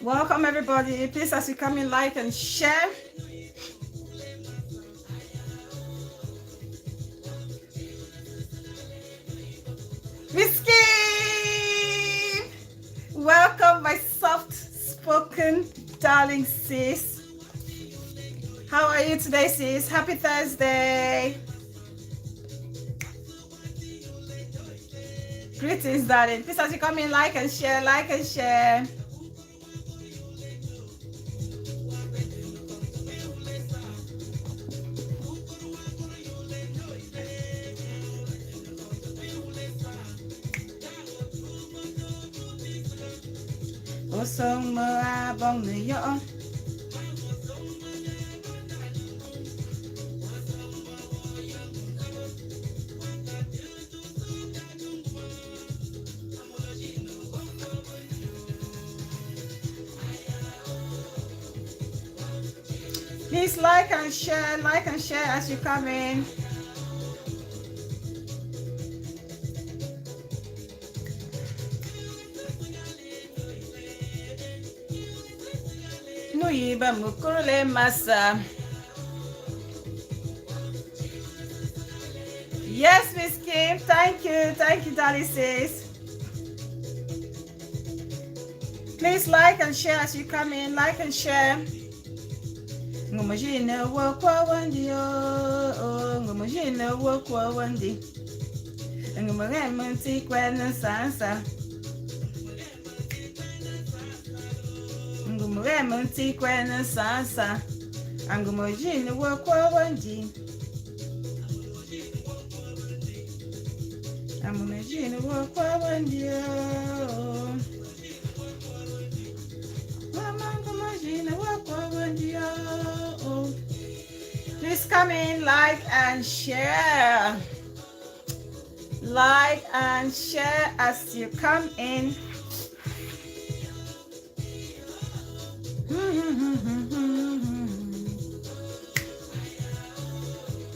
Welcome everybody. Please, as you come in, like and share. Whiskey! Welcome, my soft-spoken darling sis. How are you today, sis? Happy Thursday. Greetings, darling. Please, as you come in, like and share, like and share. Osong mo abong niyo. Please like and share as you come in. Nuyiba mukurule masa. Yes, Miss Kim. Thank you, darling sis. Please like and share as you come in. Like and share. Ngumujina wakwa wandi oh, ngumujina wakwa wandi. Ngumuremunti kwena sansa. Ngumuremunti kwena sansa. Ngumujina wakwa wandi. Ngumujina wakwa wandi oh. Please come in, like and share. Like and share as you come in.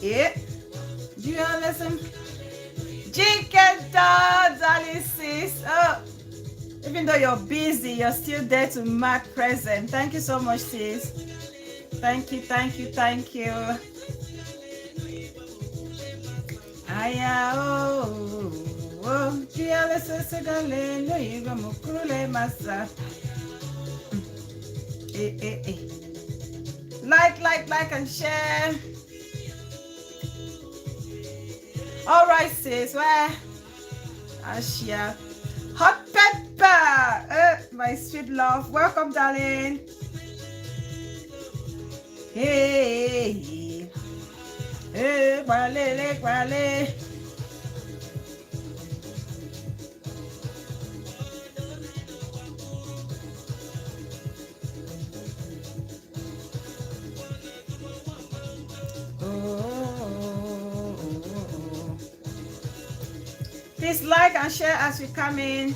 Yeah. Do you listen? Chicken darling sis. Oh. Even though you're busy, you're still there to mark present. Thank you so much, sis. Thank you. Aya oh, Kiala Sesagale, no Yiga Mukule Masa. Like and share. All right, sis. Where? Ashia. Hot pepper, my sweet love. Welcome, darling. Hey, wale. Oh. Please like and share as we come in.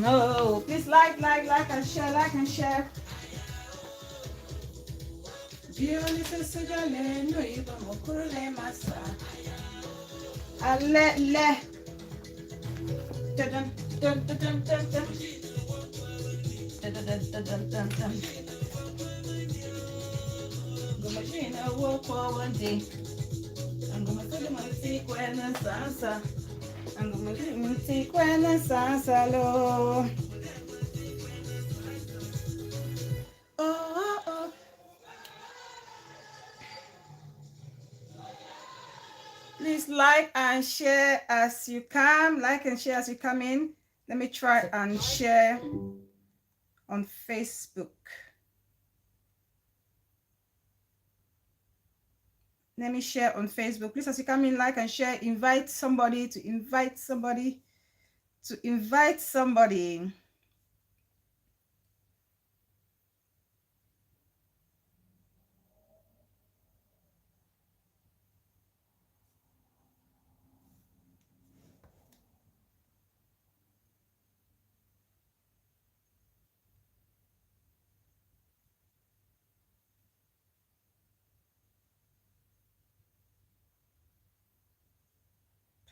Oh, please like and share. Ale. Dun, dun, dun, dun, dun, dun. Gumajina woko one day. I'm gonna put him on the sequence salsa. I'm gonna put him on the sequence salsa lo. Oh. Please like and share as you come. Like and share as you come in. Let me try and share on Facebook. Let me share on Facebook. Please, as you come in, like and share. Invite somebody to invite somebody to invite somebody.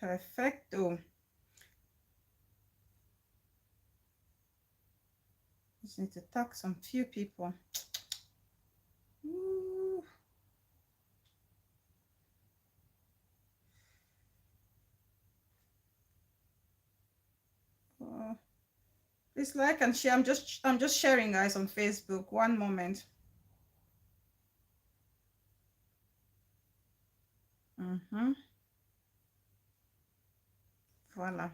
Perfecto. Just need to talk some few people. Ooh. Please like and share. I'm just sharing, guys, on Facebook. One moment. Voila.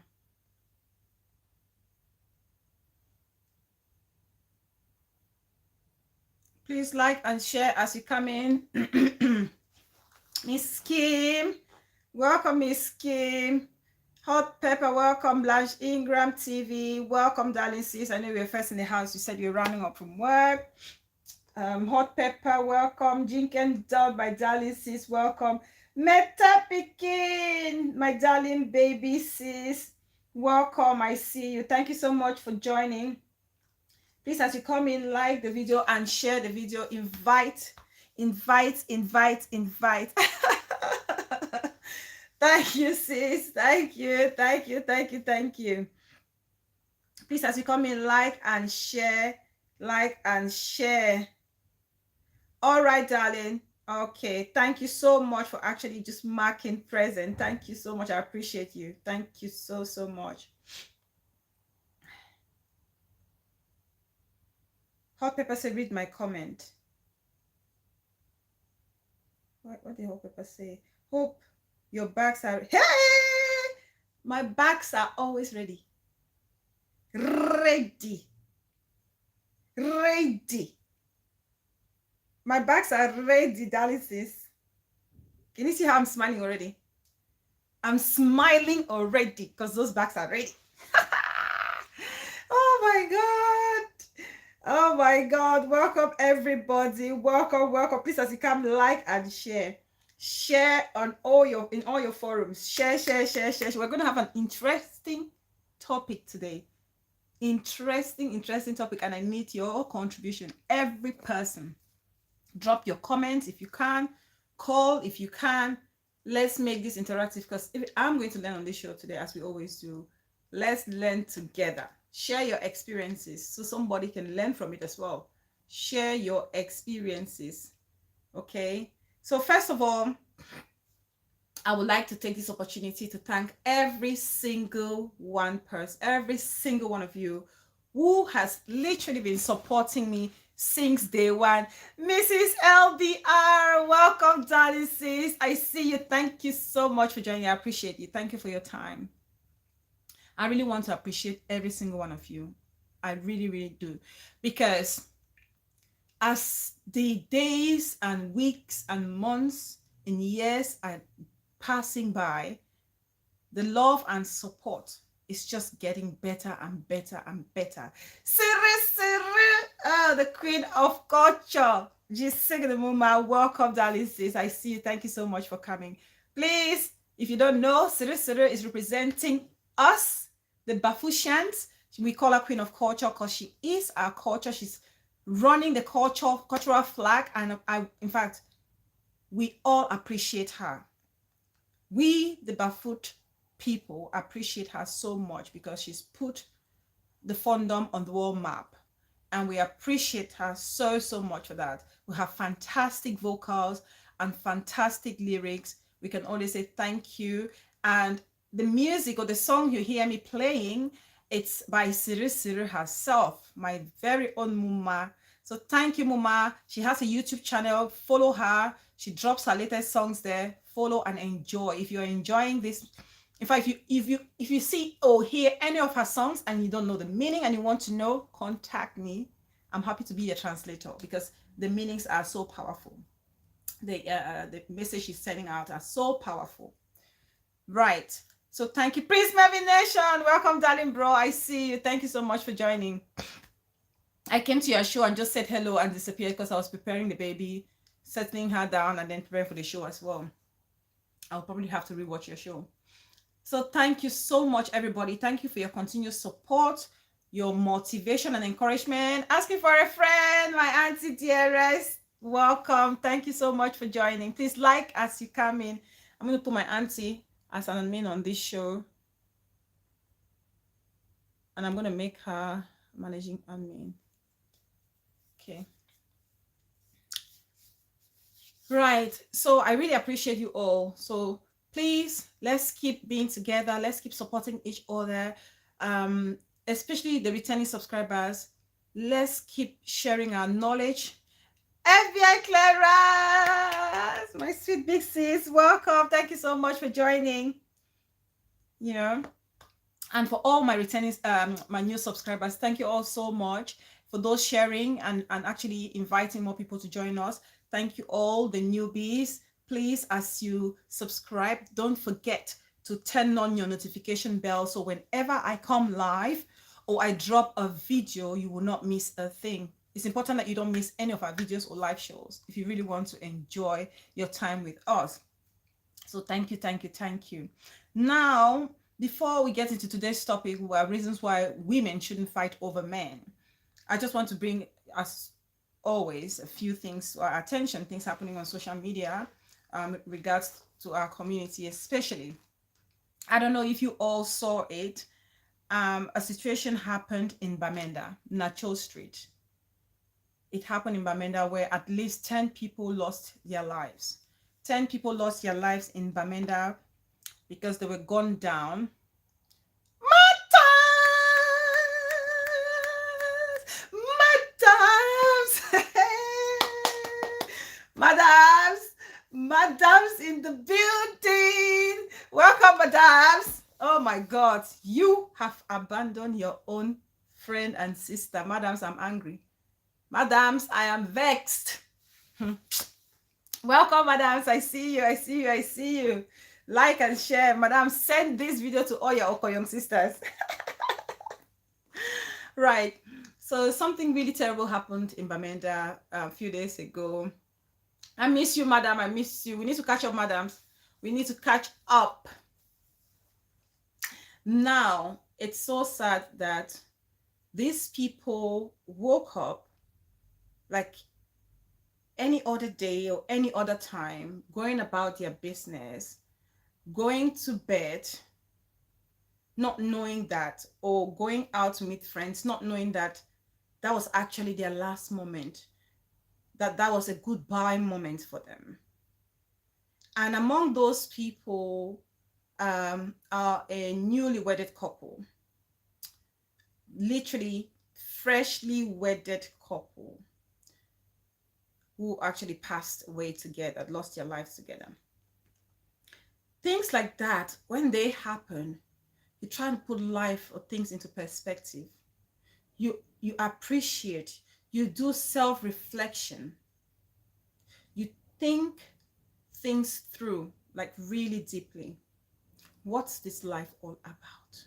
Please like and share as you come in. Miss Kim, welcome, Miss Kim. Hot Pepper, welcome. Blanche Ingram TV, welcome, darling sis. I know you were first in the house. You said you were running up from work. Hot Pepper, welcome. Jinken Dog, my darling sis, welcome. Meta Pikin, my darling baby sis, welcome. I see you. Thank you so much for joining. Please, as you come in, like the video and share the video. Invite. Thank you, sis. Thank you. Please, as you come in, like and share. All right, darling. Okay, thank you so much for actually just marking present. Thank you so much. I appreciate you. Thank you so much. Hot Pepper said, read my comment. What did Hot Pepper say? Hope your bags are... Hey! My bags are always ready. Ready. My bags are ready, darling sis. Can you see how I'm smiling already? I'm smiling already because those bags are ready. Oh my God. Welcome, everybody. Welcome. Please, as you come, like and share. Share in all your forums. Share. We're going to have an interesting topic today. Interesting topic, and I need your contribution. Every person, drop your comments if you can, call if you can. Let's make this interactive, because I'm going to learn on this show today, as we always do. Let's learn together. Share your experiences so somebody can learn from it as well. Share your experiences. Okay, so first of all, I would like to take this opportunity to thank every single one of you who has literally been supporting me since day one. Mrs. LDR, welcome, darling sis. I see you. Thank you so much for joining. I appreciate you. Thank you for your time. I really want to appreciate every single one of you. I really do. Because as the days and weeks and months and years are passing by, the love and support is just getting better and better. Siri, the queen of culture. Muma, welcome, darling sis. I see you. Thank you so much for coming. Please, if you don't know, Siri is representing us, the Bafutians. We call her queen of culture because she is our culture. She's running the cultural flag, and in fact, we all appreciate her. We, the Bafut people, appreciate her so much because she's put the fandom on the world map, and we appreciate her so much for that. We have fantastic vocals and fantastic lyrics. We can only say thank you. And the music or the song you hear me playing, it's by Siri herself, my very own Muma. So thank you, Muma. She has a YouTube channel. Follow her. She drops her latest songs there. Follow and enjoy. If you're enjoying this, in fact, if you see or hear any of her songs and you don't know the meaning and you want to know, contact me. I'm happy to be your translator because the meanings are so powerful. The message she's sending out are so powerful. Right. So thank you, Prince Melvin Nation. Welcome, darling bro. I see you. Thank you so much for joining. I came to your show and just said hello and disappeared because I was preparing the baby, settling her down, and then preparing for the show as well. I'll probably have to rewatch your show. So thank you so much, everybody. Thank you for your continuous support, your motivation and encouragement. Asking for a friend, my auntie dearest. Welcome. Thank you so much for joining. Please like as you come in. I'm going to put my auntie as an admin on this show, and I'm going to make her managing admin. Okay. Right. So I really appreciate you all. So please, let's keep being together. Let's keep supporting each other. Especially the returning subscribers. Let's keep sharing our knowledge. FBI Clara, my sweet big sis, welcome. Thank you so much for joining. You know, and for all my returning my new subscribers, thank you all so much for those sharing and actually inviting more people to join us. Thank you all the newbies. Please, as you subscribe, don't forget to turn on your notification bell, so whenever I come live or I drop a video, you will not miss a thing. It's important that you don't miss any of our videos or live shows if you really want to enjoy your time with us. So thank you, thank you, thank you. Now, before we get into today's topic, were reasons why women shouldn't fight over men, I just want to bring, as always, a few things to our attention, things happening on social media with regards to our community, especially. I don't know if you all saw it. A situation happened in Bamenda, Nacho Street. It happened in Bamenda where at least 10 people lost their lives. 10 people lost their lives in Bamenda because they were gunned down. Madams in the building. Welcome, madams. Oh my God, you have abandoned your own friend and sister. Madams, I'm angry. Madams, I am vexed. Welcome, madams. I see you. I see you. I see you. Like and share. Madam, send this video to all your Okoyong sisters. Right. So something really terrible happened in Bamenda a few days ago. I miss you, madam. I miss you. We need to catch up, madams. We need to catch up. Now, it's so sad that these people woke up like any other day or any other time, going about their business, going to bed, not knowing that, or going out to meet friends, not knowing that that was actually their last moment, that was a goodbye moment for them. And among those people are a newly wedded couple, literally freshly wedded couple, who actually passed away together, lost their lives together. Things like that, when they happen, you try and put life or things into perspective. You appreciate, you do self-reflection, you think things through, like really deeply. What's this life all about?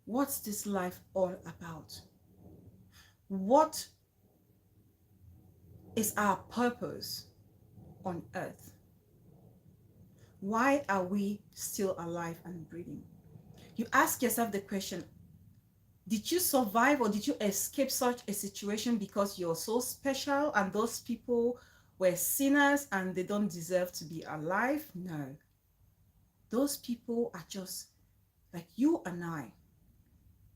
What's this life all about? What is our purpose on earth? Why are we still alive and breathing? You ask yourself the question, did you survive or did you escape such a situation because you're so special and those people were sinners and they don't deserve to be alive? No. Those people are just like you and I.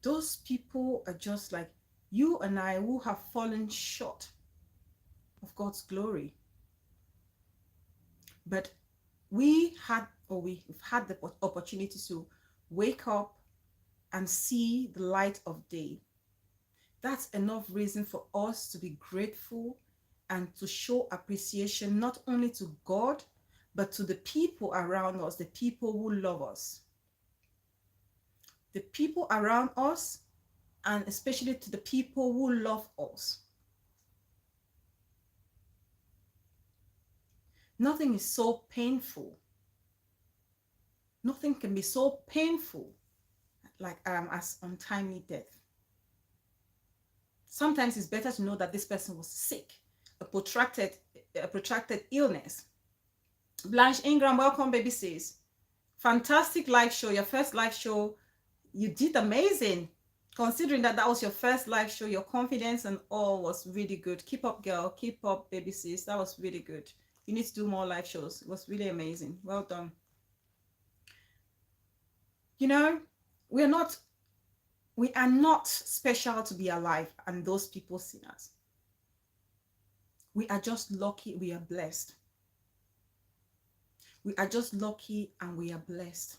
Those people are just like you and I, who have fallen short of God's glory. But we've had the opportunity to wake up and see the light of day. That's enough reason for us to be grateful and to show appreciation, not only to God, but to the people around us, the people who love us. The people around us, and especially to the people who love us. Nothing is so painful. Nothing can be so painful like as untimely death. Sometimes it's better to know that this person was sick, a protracted illness. Blanche Ingram, welcome, baby sis. Fantastic live show, your first live show. You did amazing. Considering that was your first live show, your confidence and all was really good. Keep up, girl. Keep up, baby sis. That was really good. You need to do more live shows. It was really amazing. Well done. You know, we are not special to be alive and those people see us. We are just lucky, we are blessed. We are just lucky and we are blessed.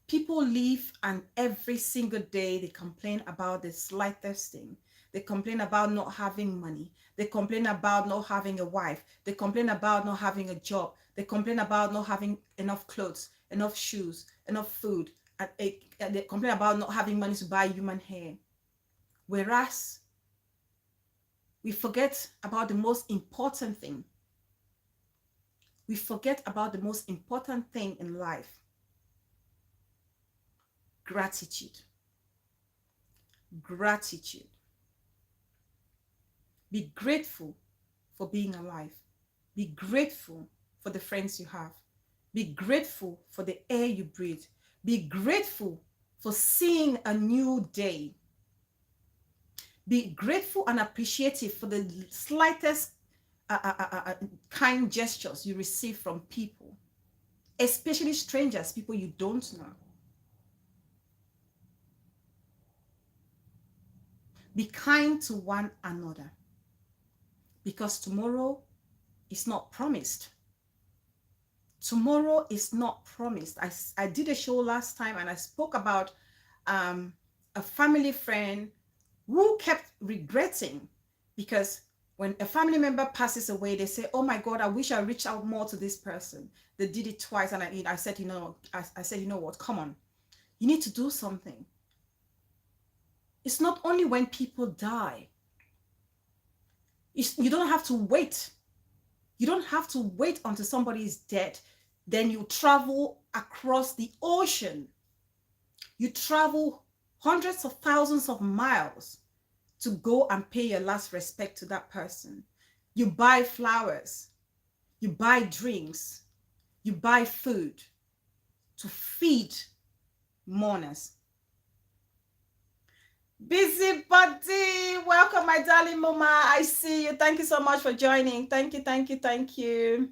People live and every single day they complain about the slightest thing. They complain about not having money. They complain about not having a wife. They complain about not having a job. They complain about not having enough clothes, enough shoes, enough food. And they complain about not having money to buy human hair. Whereas we forget about the most important thing. We forget about the most important thing in life. Gratitude. Gratitude. Be grateful for being alive. Be grateful for the friends you have. Be grateful for the air you breathe. Be grateful for seeing a new day. Be grateful and appreciative for the slightest kind gestures you receive from people, especially strangers, people you don't know. Be kind to one another because tomorrow is not promised. Tomorrow is not promised. I did a show last time and I spoke about a family friend who kept regretting because when a family member passes away, they say, oh my God, I wish I reached out more to this person. They did it twice. And I said, you know what, come on, you need to do something. It's not only when people die. You don't have to wait. You don't have to wait until somebody is dead. Then you travel across the ocean. You travel hundreds of thousands of miles to go and pay your last respect to that person. You buy flowers. You buy drinks. You buy food to feed mourners. Busybody, welcome my darling mama. I see you. Thank you so much for joining. Thank you, thank you, thank you.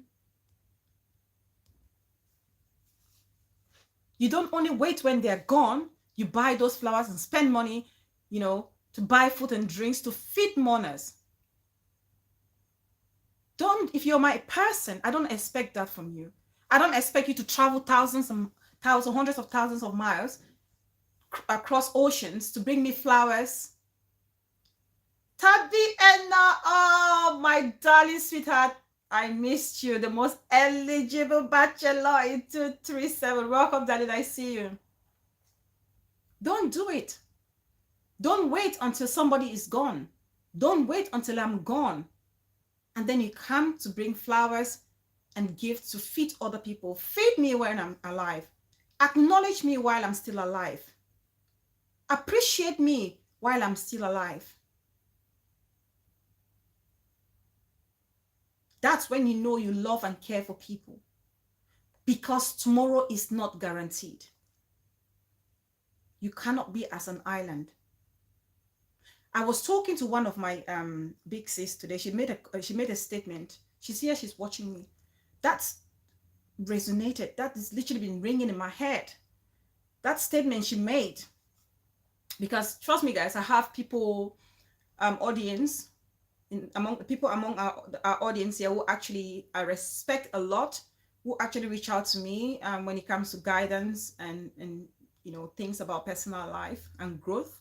You don't only wait when they're gone. You buy those flowers and spend money, you know, to buy food and drinks to feed mourners. If you're my person, I don't expect that from you. I don't expect you to travel hundreds of thousands of miles across oceans to bring me flowers. Tabi Enna, oh my darling sweetheart, I missed you. The most eligible bachelor in 237. Welcome, darling. I see you. Don't do it. Don't wait until somebody is gone. Don't wait until I'm gone. And then you come to bring flowers and gifts to feed other people. Feed me when I'm alive. Acknowledge me while I'm still alive. Appreciate me while I'm still alive. That's when you know you love and care for people. Because tomorrow is not guaranteed. You cannot be as an island. I was talking to one of my big sis today. She made a statement. She's here, she's watching me. That's resonated. That has literally been ringing in my head. That statement she made. Because trust me, guys, I have people, audience, among our audience here who actually I respect a lot, who actually reach out to me when it comes to guidance and you know, things about personal life and growth.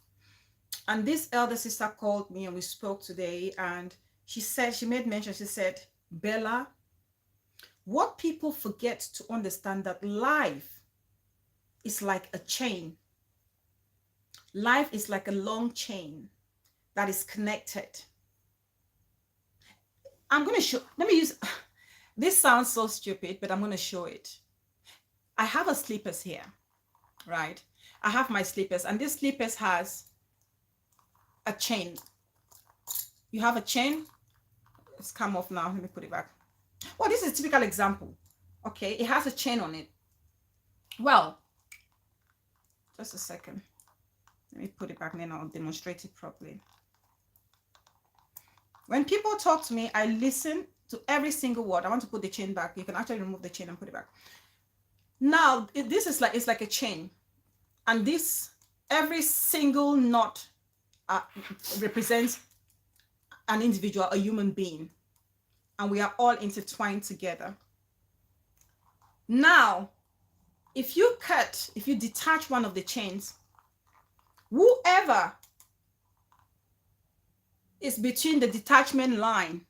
And this elder sister called me and we spoke today, and she made mention, she said, Bella, what people forget to understand that life is like a chain. Life is like a long chain that is connected. I'm going to show, let me use, this sounds so stupid, but I'm going to show it. I have a slippers here, right? I have my slippers, and this slippers has a chain. You have a chain. It's come off now. Let me put it back. Well, this is a typical example. Okay, it has a chain on it. Well, just a second. Let me put it back and then I'll demonstrate it properly. When people talk to me, I listen to every single word. I want to put the chain back. You can actually remove the chain and put it back. Now, this is like, it's like a chain. And this, every single knot represents an individual, a human being. And we are all intertwined together. Now, if you detach one of the chains, whoever is between the detachment line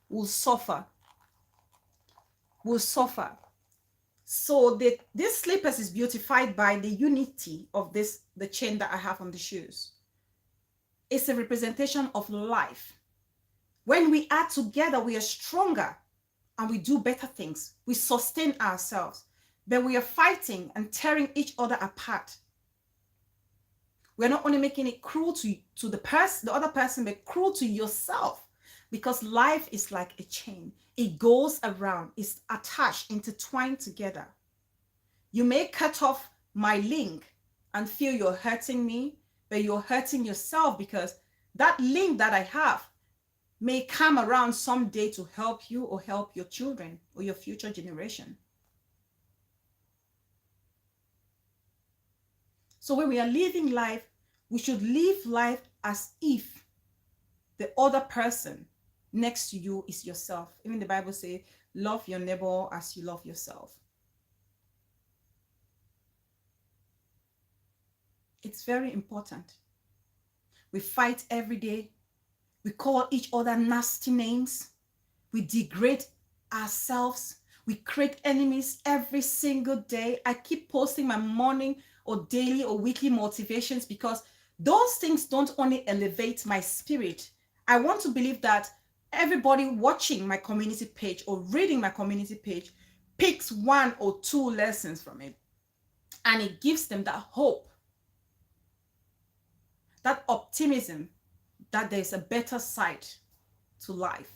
will suffer. So this slippers is beautified by the unity of the chain that I have on the shoes. It's a representation of life. When we are together, we are stronger and we do better things. We sustain ourselves. But we are fighting and tearing each other apart. We're not only making it cruel to the other person, but cruel to yourself. Because life is like a chain. It goes around, it's attached, intertwined together. You may cut off my link and feel you're hurting me, but you're hurting yourself, because that link that I have may come around someday to help you or help your children or your future generation. So when we are living life, we should live life as if the other person next to you is yourself. Even the Bible says, love your neighbor as you love yourself. It's very important. We fight every day. We call each other nasty names. We degrade ourselves. We create enemies every single day. I keep posting my morning or daily or weekly motivations, because those things don't only elevate my spirit. I want to believe that everybody watching my community page or reading my community page picks 1 or 2 lessons from it, and it gives them that hope, that optimism, that there's a better side to life.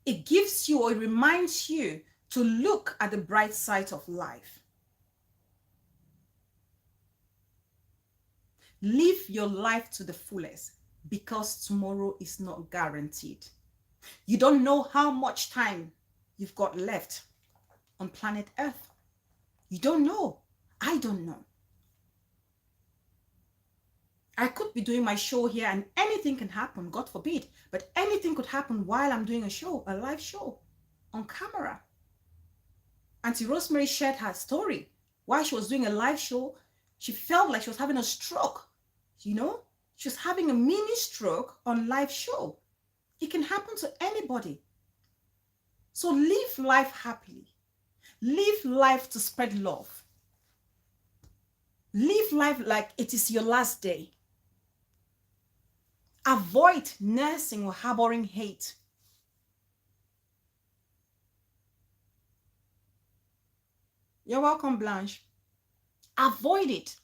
It gives you, or it reminds you to look at the bright side of life. Live your life to the fullest, because tomorrow is not guaranteed. You don't know how much time you've got left on planet Earth. You don't know. I don't know. I could be doing my show here and anything can happen, God forbid, but anything could happen while I'm doing a show, a live show on camera. Auntie Rosemary shared her story. While she was doing a live show, she felt like she was having a stroke. You know, she was having a mini stroke on live show. It can happen to anybody. So live life happily. Live life to spread love. Live life like it is your last day. Avoid nursing or harboring hate. You're welcome, Blanche. Avoid it.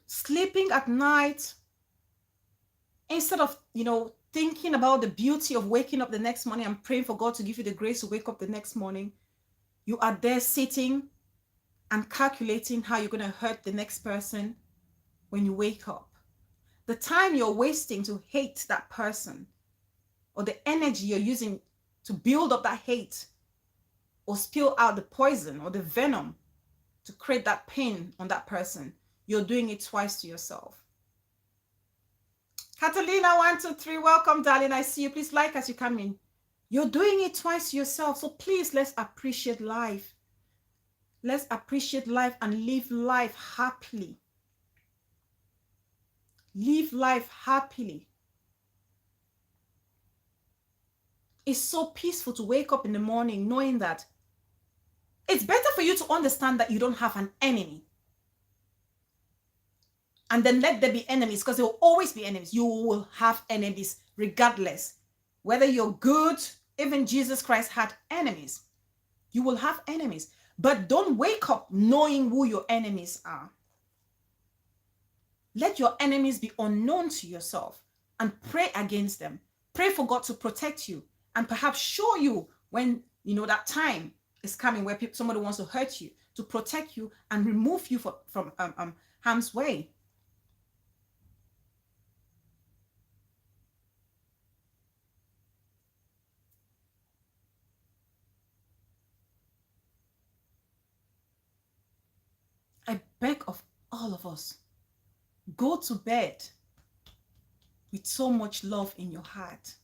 Sleeping at night, instead of, thinking about the beauty of waking up the next morning and praying for God to give you the grace to wake up the next morning, you are there sitting and calculating how you're going to hurt the next person when you wake up. The time you're wasting to hate that person, or the energy you're using to build up that hate or spill out the poison or the venom to create that pain on that person, you're doing it twice to yourself. Catalina 123, welcome, darling. I see you. Please like as you come in. You're doing it twice to yourself. So please, let's appreciate life. Let's appreciate life and live life happily. Live life happily. It's so peaceful to wake up in the morning knowing that it's better for you to understand that you don't have an enemy. And then let there be enemies, because there will always be enemies. You will have enemies regardless. Whether you're good, even Jesus Christ had enemies. You will have enemies. But don't wake up knowing who your enemies are. Let your enemies be unknown to yourself and pray against them. Pray for God to protect you and perhaps show you when that time is coming where somebody wants to hurt you, to protect you and remove you from harm's way. us, go to bed with so much love in your heart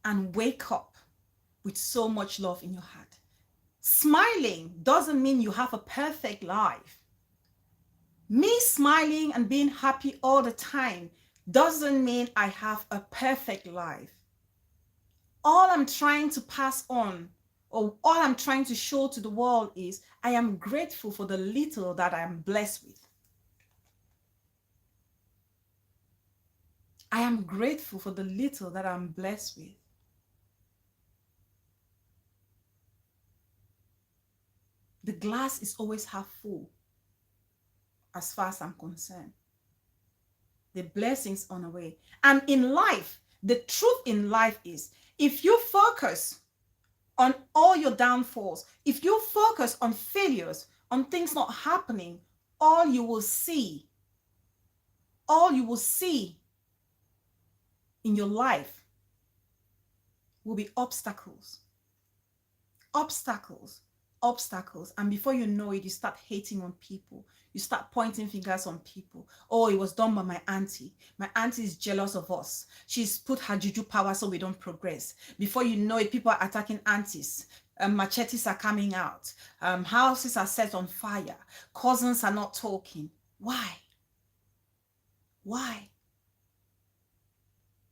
and wake up with so much love in your heart. Smiling doesn't mean you have a perfect life. Me smiling and being happy all the time doesn't mean I have a perfect life. All I'm trying to pass on, or all I'm trying to show to the world, is I am grateful for the little that I'm blessed with. I am grateful for the little that I'm blessed with. The glass is always half full, as far as I'm concerned. The blessings on the way. And in life, the truth in life is, if you focus on all your downfalls, if you focus on failures, on things not happening, all you will see in your life will be obstacles. And before you know it, you start hating on people. You start pointing fingers on people. Oh, it was done by my auntie. My auntie is jealous of us. She's put her juju power so we don't progress. Before you know it, people are attacking aunties. Machetes are coming out. Houses are set on fire. Cousins are not talking. Why?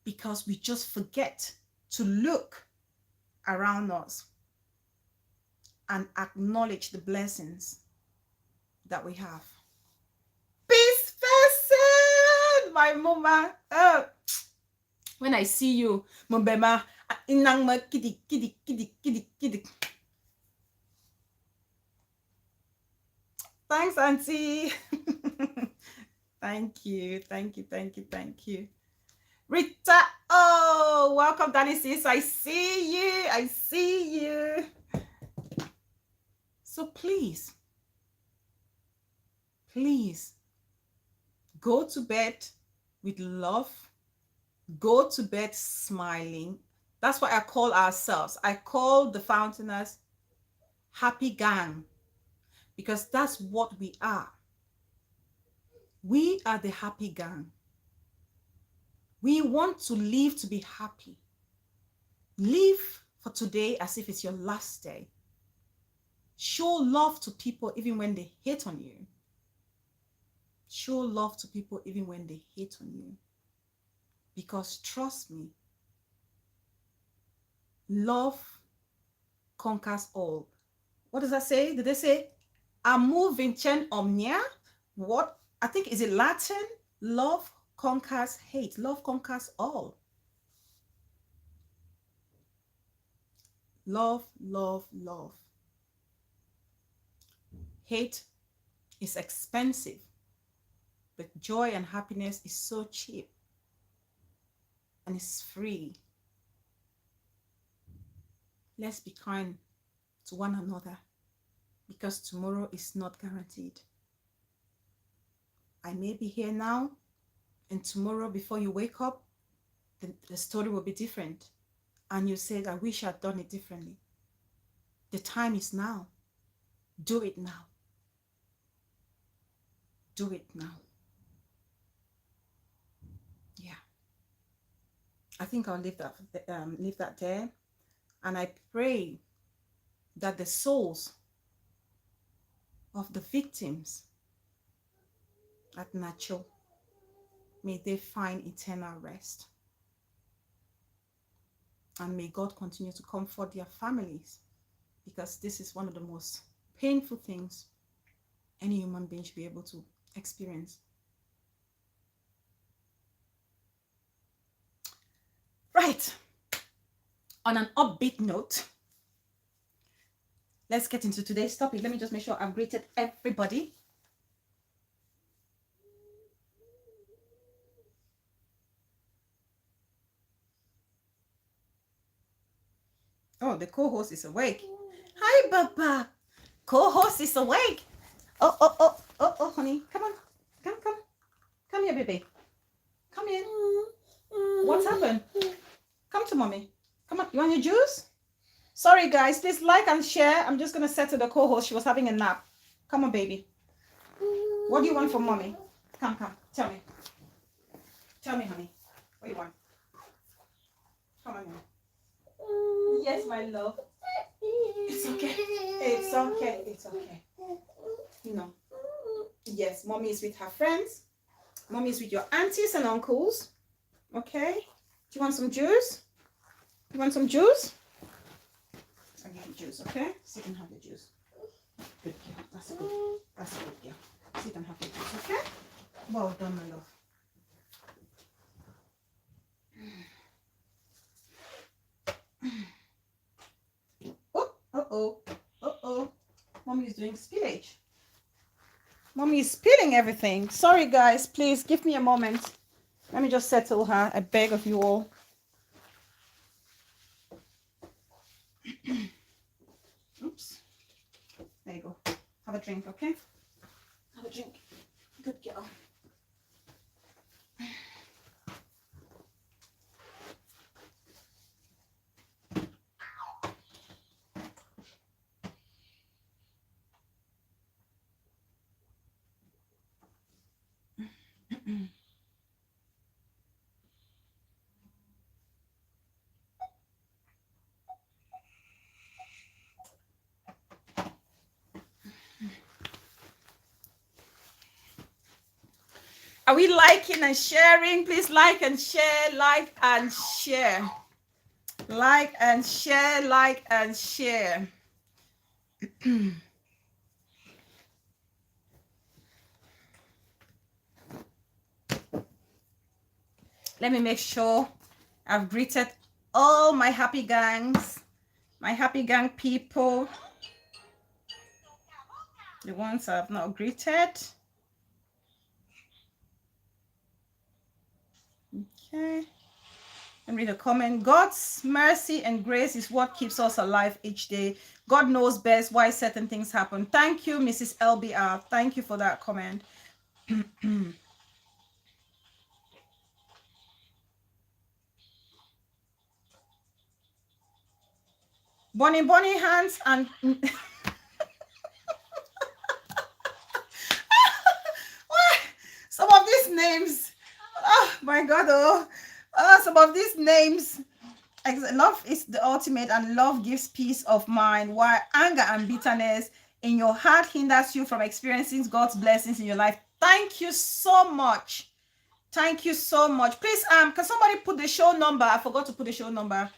Because we just forget to look around us and acknowledge the blessings that we have. Peace person, my mama. When I see you, Mumbema, inangma kidi. Thanks, auntie. Thank you. Rita, oh, welcome, Danny sis. I see you. So please, go to bed with love. Go to bed smiling. That's what I call ourselves. I call the Fountainers Happy Gang, because that's what we are. We are the happy gang. We want to live to be happy. Live for today as if it's your last day. Show love to people even when they hate on you. Show love to people even when they hate on you. Because trust me, love conquers all. What does that say? Did they say, amor vincet omnia? What? I think, is it Latin? Love conquers hate. Love conquers all. Love. Hate is expensive, but joy and happiness is so cheap and it's free. Let's be kind to one another, because tomorrow is not guaranteed. I may be here now, and tomorrow before you wake up, the story will be different. And you say, I wish I'd done it differently. The time is now. Do it now. Do it now. Yeah. I think I'll leave that there. And I pray that the souls of the victims at Nacho, may they find eternal rest. And may God continue to comfort their families, because this is one of the most painful things any human being should be able to experience. Right. On an upbeat note, let's get into today's topic. Let me just make sure I've greeted everybody. Oh, the co-host is awake. Hi, Baba. Co-host is awake. Oh, honey. Come on. Come here, baby. Come in. What's happened? Come to mommy. Come on. You want your juice? Sorry, guys. Please like and share. I'm just going to settle the co-host. She was having a nap. Come on, baby. What do you want from mommy? Come, tell me. Tell me, honey. What do you want? Come on now. Yes, my love. It's okay. It's okay. It's okay. No. Yes, mommy is with her friends. Mommy is with your aunties and uncles. Okay. Do you want some juice? You want some juice? I'll give you juice, okay? Sit and have the juice. Good girl. That's a good girl. Sit and have the juice, okay? Well done, my love. Uh-oh. Mommy is doing spillage. Mommy is spilling everything. Sorry, guys. Please give me a moment. Let me just settle her. I beg of you all. Oops. There you go. Have a drink, okay? Have a drink. Good girl. Are we liking and sharing? Please like and share, like and share. Like and share, like and share. Let me make sure I've greeted all my happy gangs, my happy gang people. The ones I've not greeted. Okay. And read a comment. God's mercy and grace is what keeps us alive each day. God knows best why certain things happen. Thank you, Mrs. LBR. Thank you for that comment. Bonnie hands and some of these names. Oh my God! Some of these names. Love is the ultimate, and love gives peace of mind, while anger and bitterness in your heart hinders you from experiencing God's blessings in your life. Thank you so much. Thank you so much. Please, can somebody put the show number? I forgot to put the show number.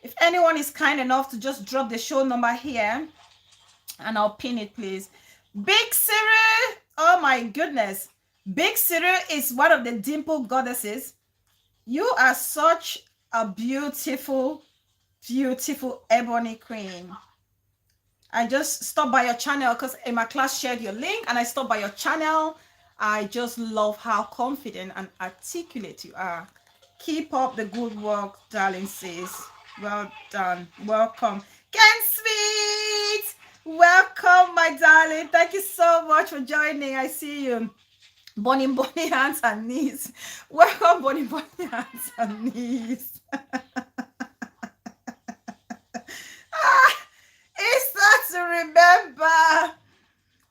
If anyone is kind enough to just drop the show number here, and I'll pin it, please. Big Siri, oh my goodness. Big Siri is one of the dimple goddesses. You are such a beautiful, beautiful ebony queen. I just stopped by your channel because in my class shared your link, and I stopped by your channel. I just love how confident and articulate you are. Keep up the good work, darling sis. Well done. Welcome. Ken Sweet, welcome, my darling. Thank you so much for joining. I see you. Bonnie hands and knees. Welcome, Bonnie hands and knees. It's that to remember.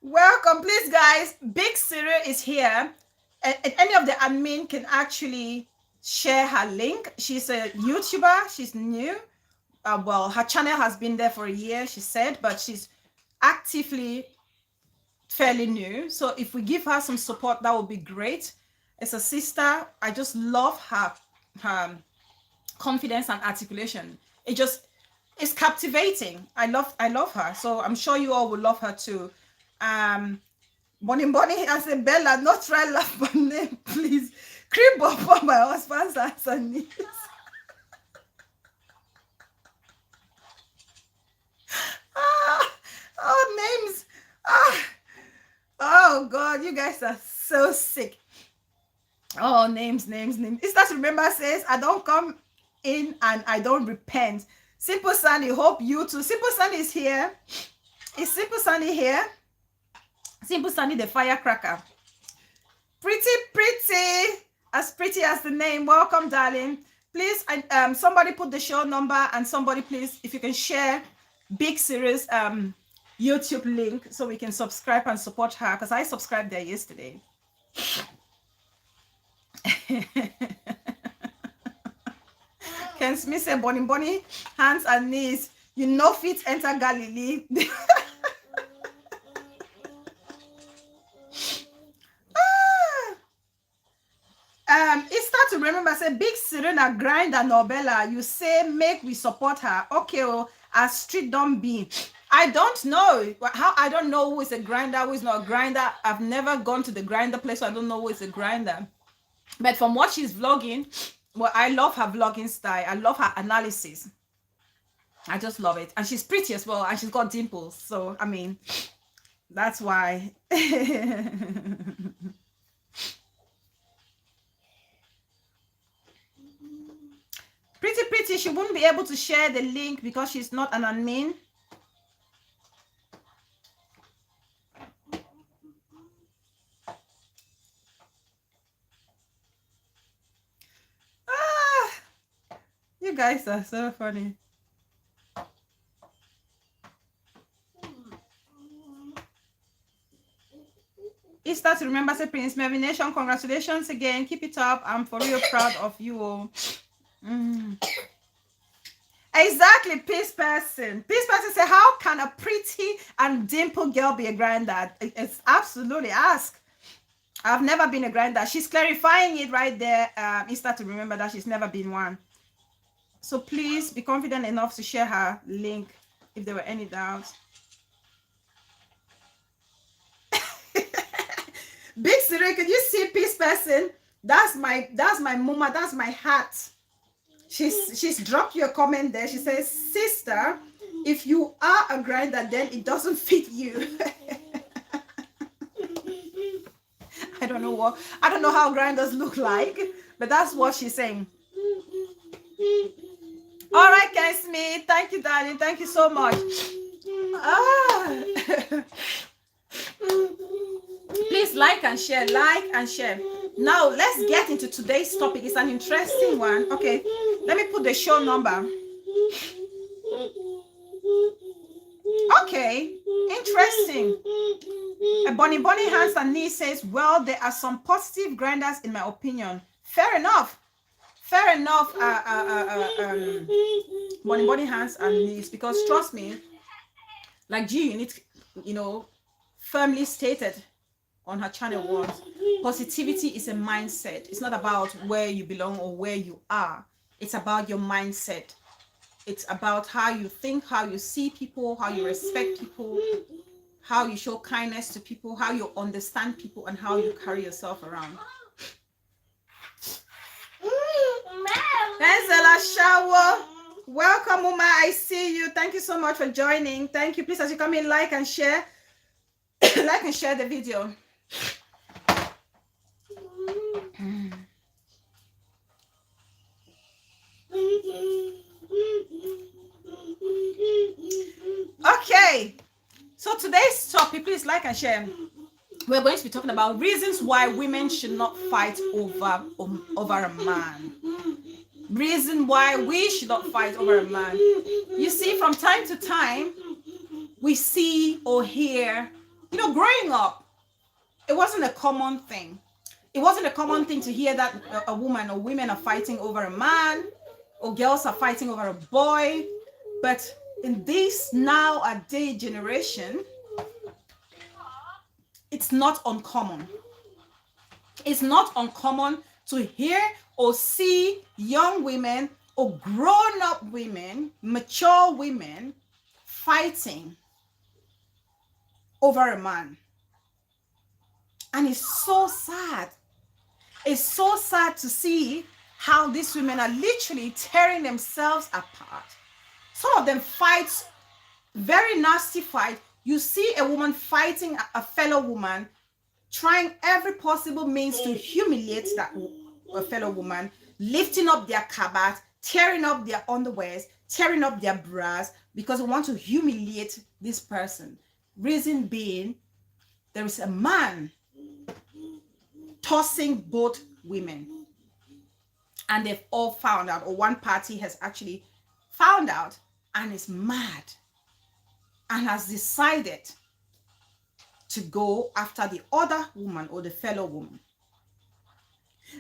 Welcome, please, guys. Big Siri is here, and any of the admin can actually share her link. She's a YouTuber. She's new. Well, her channel has been there for a year, she said, but she's actively fairly new. So if we give her some support, that would be great. As a sister, I just love her confidence and articulation. It's captivating. I love her. So I'm sure you all will love her too. Bonnie, I said, Bella, not try laugh my name, please. Crib up on my husband's ass and knees. Names. Oh God, you guys are so sick. Oh, names. It's that remember says, I don't come in and I don't repent. Simple Sandy, hope you too. Simple Sandy is here. Is Simple Sandy here? Simple Sandy the firecracker. Pretty, as pretty as the name. Welcome, darling. Please, somebody put the show number, and somebody please, if you can share Big Siri's YouTube link so we can subscribe and support her, because I subscribed there yesterday. Ken Smith said, Bonnie, hands and knees. You know fit enter Galilee. It's start to remember, say, big Serena grind and Nobella. You say, make we support her. Okay, well, as street don't be. I don't know how. I don't know who is a grinder, who is not a grinder. I've never gone to the grinder place, so I don't know who is a grinder. But from what she's vlogging, well, I love her vlogging style. I love her analysis. I just love it. And she's pretty as well, and she's got dimples. So, I mean, that's why. Pretty, she wouldn't be able to share the link because she's not an admin. You guys are so funny. It's start to remember, say, Prince Melvin Nation, congratulations again. Keep it up. I'm for real proud of you all. Exactly, Peace Person. Peace Person say, how can a pretty and dimpled girl be a granddad? It's absolutely ask. I've never been a granddad. She's clarifying it right there. It's start to remember that she's never been one. So please be confident enough to share her link if there were any doubts. Big Siri, can you see Peace Person? That's my mama, that's my hat. She's dropped your comment there. She says, sister, if you are a grinder, then it doesn't fit you. I don't know how grinders look like, but that's what she's saying. All right, Ken Smith. Thank you, darling. Thank you so much. Please like and share. Now, let's get into today's topic. It's an interesting one. Okay, let me put the show number. Okay, interesting. Bonnie Hands and Knee says, well, there are some positive grinders in my opinion. Fair enough. Bonnie Hands and Knees, because trust me, like G Unit, firmly stated on her channel once, positivity is a mindset. It's not about where you belong or where you are. It's about your mindset. It's about how you think, how you see people, how you respect people, how you show kindness to people, how you understand people, and how you carry yourself around. Angela Shower, welcome, Uma. I see you. Thank you so much for joining. Thank you. Please, as you come in, like and share. Like and share the video. Okay, so today's topic, please like and share. We're going to be talking about reasons why women should not fight over a man. Reason why we should not fight over a man. You see, from time to time, we see or hear, growing up, it wasn't a common thing. It wasn't a common thing to hear that a woman or women are fighting over a man, or girls are fighting over a boy. But in this nowadays generation, it's not uncommon. It's not uncommon to hear or see young women or grown-up women, mature women, fighting over a man. And it's so sad. It's so sad to see how these women are literally tearing themselves apart. Some of them fight, very nasty fight. You see a woman fighting a fellow woman, trying every possible means to humiliate that fellow woman, lifting up their kabbat, tearing up their underwears, tearing up their bras, because we want to humiliate this person. Reason being, there is a man tossing both women, and they've all found out, or one party has actually found out and is mad. and has decided to go after the other woman or the fellow woman.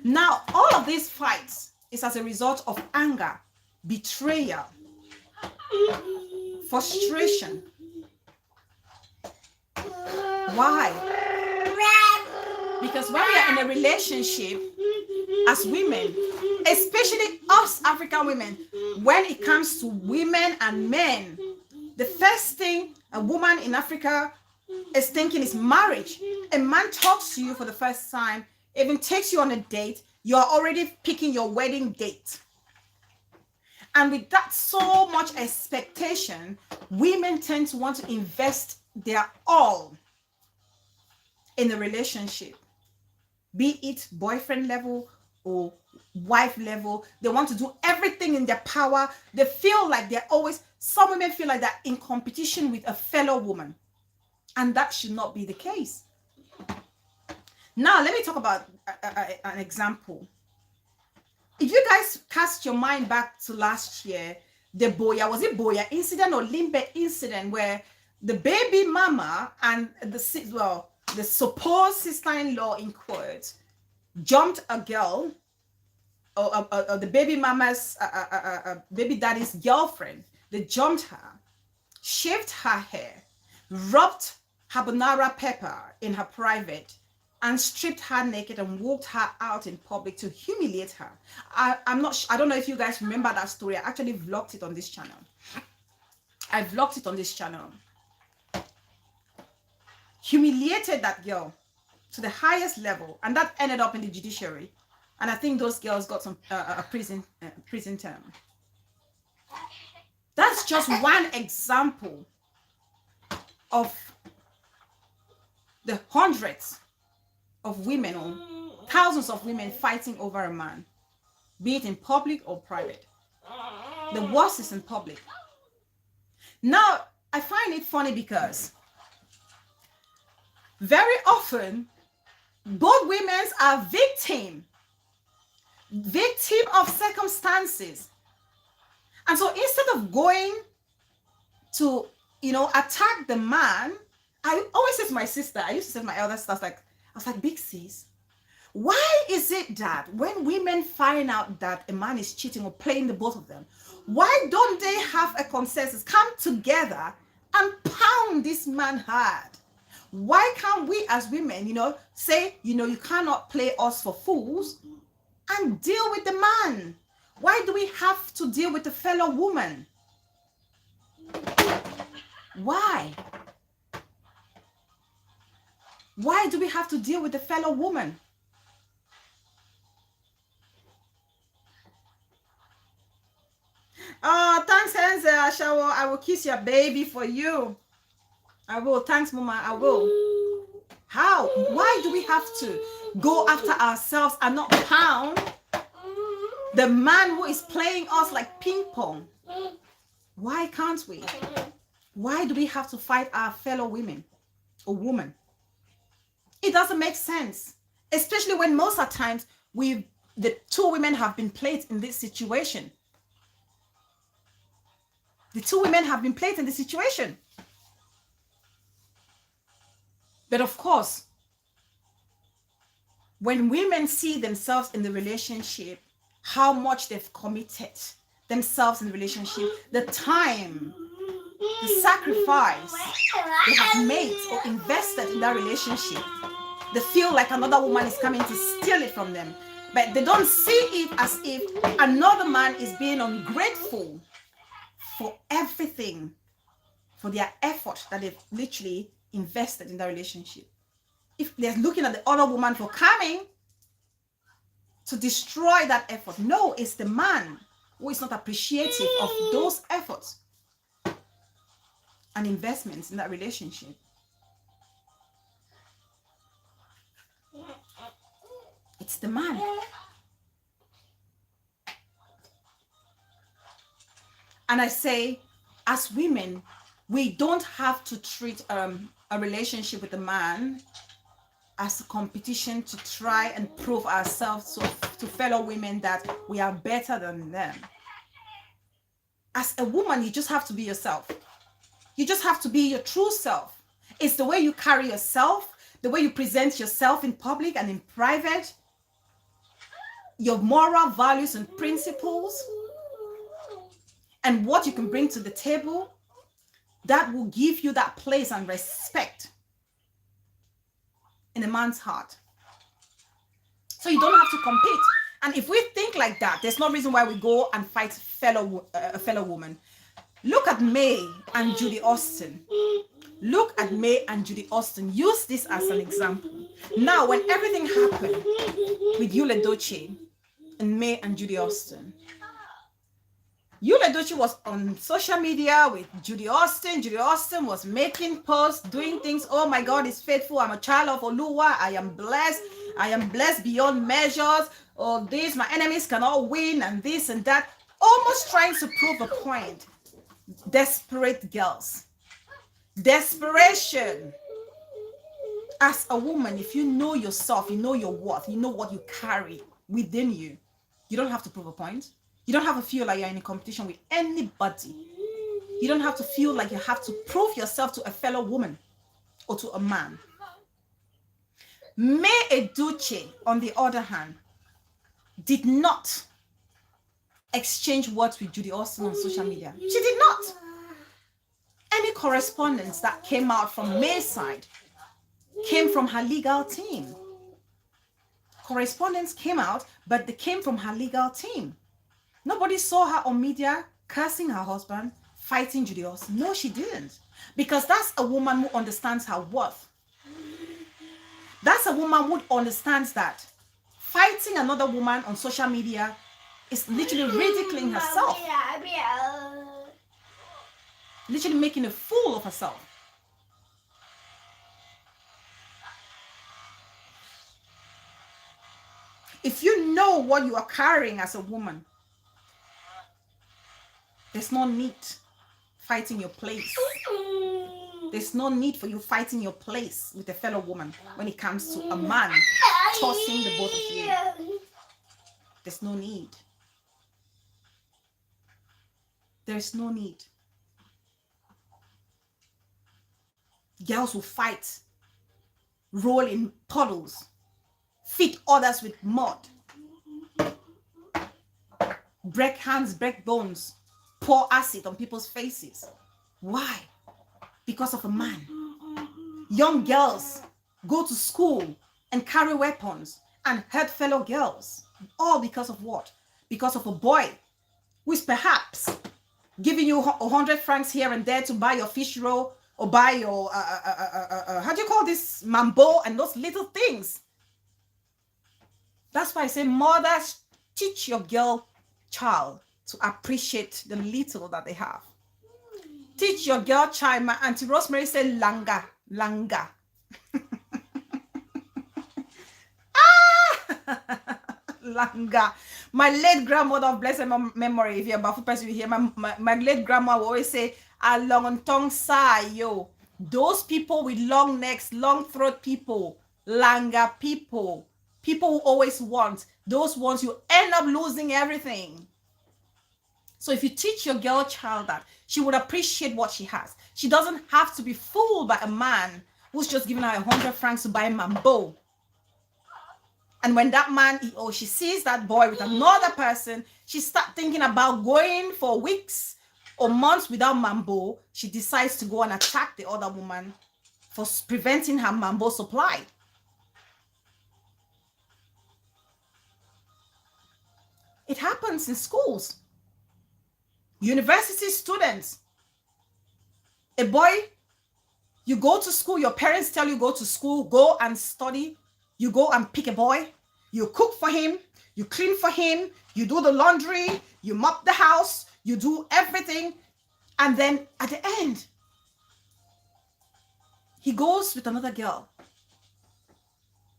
Now, all of these fights is as a result of anger, betrayal, frustration. Why? Because when we are in a relationship as women, especially us African women, when it comes to women and men, the first thing a woman in Africa is thinking is marriage. A man talks to you for the first time, even takes you on a date, you're already picking your wedding date. And with that so much expectation, women tend to want to invest their all in a relationship, be it boyfriend level or wife level. They want to do everything in their power. They feel like they're always, some women feel like they're in competition with a fellow woman. And that should not be the case. Now, let me talk about an example. If you guys cast your mind back to last year, the Boya, was it Boya incident or Limbe incident, where the baby mama and the supposed sister-in-law, in quotes, jumped a girl, or the baby mama's baby daddy's girlfriend. They jumped her, shaved her hair, rubbed habanero pepper in her private, and stripped her naked and walked her out in public to humiliate her. I don't know if you guys remember that story. I actually vlogged it on this channel. Humiliated that girl to the highest level, and that ended up in the judiciary. And I think those girls got some a prison term. That's just one example of the hundreds of women or thousands of women fighting over a man, be it in public or private. The worst is in public. Now, I find it funny because very often both women are victim of circumstances. And so instead of going to, attack the man, I always say to my sister, I used to say to my elder sister, I was like, big sis, why is it that when women find out that a man is cheating or playing the both of them, why don't they have a consensus, come together and pound this man hard? Why can't we as women, say, you cannot play us for fools and deal with the man? Why do we have to deal with the fellow woman? Why? Why do we have to deal with the fellow woman? Oh, thanks, Henze Ashawo. I will kiss your baby for you. I will. Thanks, Mama. I will. How? Why do we have to go after ourselves and not pound the man who is playing us like ping pong? Why can't we? Why do we have to fight our fellow women or woman? It doesn't make sense, especially when most of the times the two women have been played in this situation. The two women have been played in this situation. But of course, when women see themselves in the relationship, how much they've committed themselves in the relationship, the time, the sacrifice they have made or invested in that relationship, they feel like another woman is coming to steal it from them. But they don't see it as if another man is being ungrateful for everything, for their effort that they've literally invested in that relationship. If they're looking at the other woman for coming to destroy that effort, no, it's the man who is not appreciative of those efforts and investments in that relationship. It's the man. And I say, as women, we don't have to treat a relationship with a man as a competition to try and prove ourselves to fellow women that we are better than them. As a woman, you just have to be yourself. You just have to be your true self. It's the way you carry yourself, the way you present yourself in public and in private, your moral values and principles, and what you can bring to the table that will give you that place and respect in a man's heart. So you don't have to compete. And if we think like that, there's no reason why we go and fight a fellow woman. Look at May and Judy Austin. Look at May and Judy Austin. Use this as an example. Now, when everything happened with Yul Edochie and May and Judy Austin, Yul Edochie was on social media with Judy Austin. Judy Austin was making posts, doing things. Oh my God, he's faithful. I'm a child of Oluwa. I am blessed. I am blessed beyond measures. Oh, this, my enemies cannot win, and this and that. Almost trying to prove a point. Desperate girls. Desperation. As a woman, if you know yourself, you know your worth, you know what you carry within you, you don't have to prove a point. You don't have to feel like you're in a competition with anybody. You don't have to feel like you have to prove yourself to a fellow woman or to a man. May Edochie, on the other hand, did not exchange words with Judy Austin on social media. She did not. Any correspondence that came out from May's side came from her legal team. Correspondence came out, but they came from her legal team. Nobody saw her on media cursing her husband, fighting Judy Austin. No, she didn't. Because that's a woman who understands her worth. That's a woman who understands that fighting another woman on social media is literally ridiculing herself. Literally making a fool of herself. If you know what you are carrying as a woman, there's no need fighting your place. There's no need for you fighting your place with a fellow woman when it comes to a man tossing the both of you. There's no need. There's no need. Girls will fight, roll in puddles, feed others with mud, break hands, break bones, pour acid on people's faces. Why? Because of a man. Young girls go to school and carry weapons and hurt fellow girls. All because of what? Because of a boy who is perhaps giving you 100 francs here and there to buy your fish roll or buy your, how do you call this? Mambo and those little things. That's why I say, mothers, teach your girl child to appreciate the little that they have. Teach your girl child. My Auntie Rosemary said, langa, langa. Langa. My late grandmother of blessed memory, if you're a Bafu person, you hear my late grandma will always say, along tongue sai yo. Those people with long necks, long throat people, langa people, people who always want, those ones you end up losing everything. So if you teach your girl child that, she would appreciate what she has. She doesn't have to be fooled by a man who's just giving her 100 francs to buy mambo. And when that man, or she sees that boy with another person, she starts thinking about going for weeks or months without mambo. She decides to go and attack the other woman for preventing her mambo supply. It happens in schools. University students. A boy, you go to school, your parents tell you go to school, go and study. You go and pick a boy, you cook for him, you clean for him, you do the laundry, you mop the house, you do everything. And then at the end, he goes with another girl.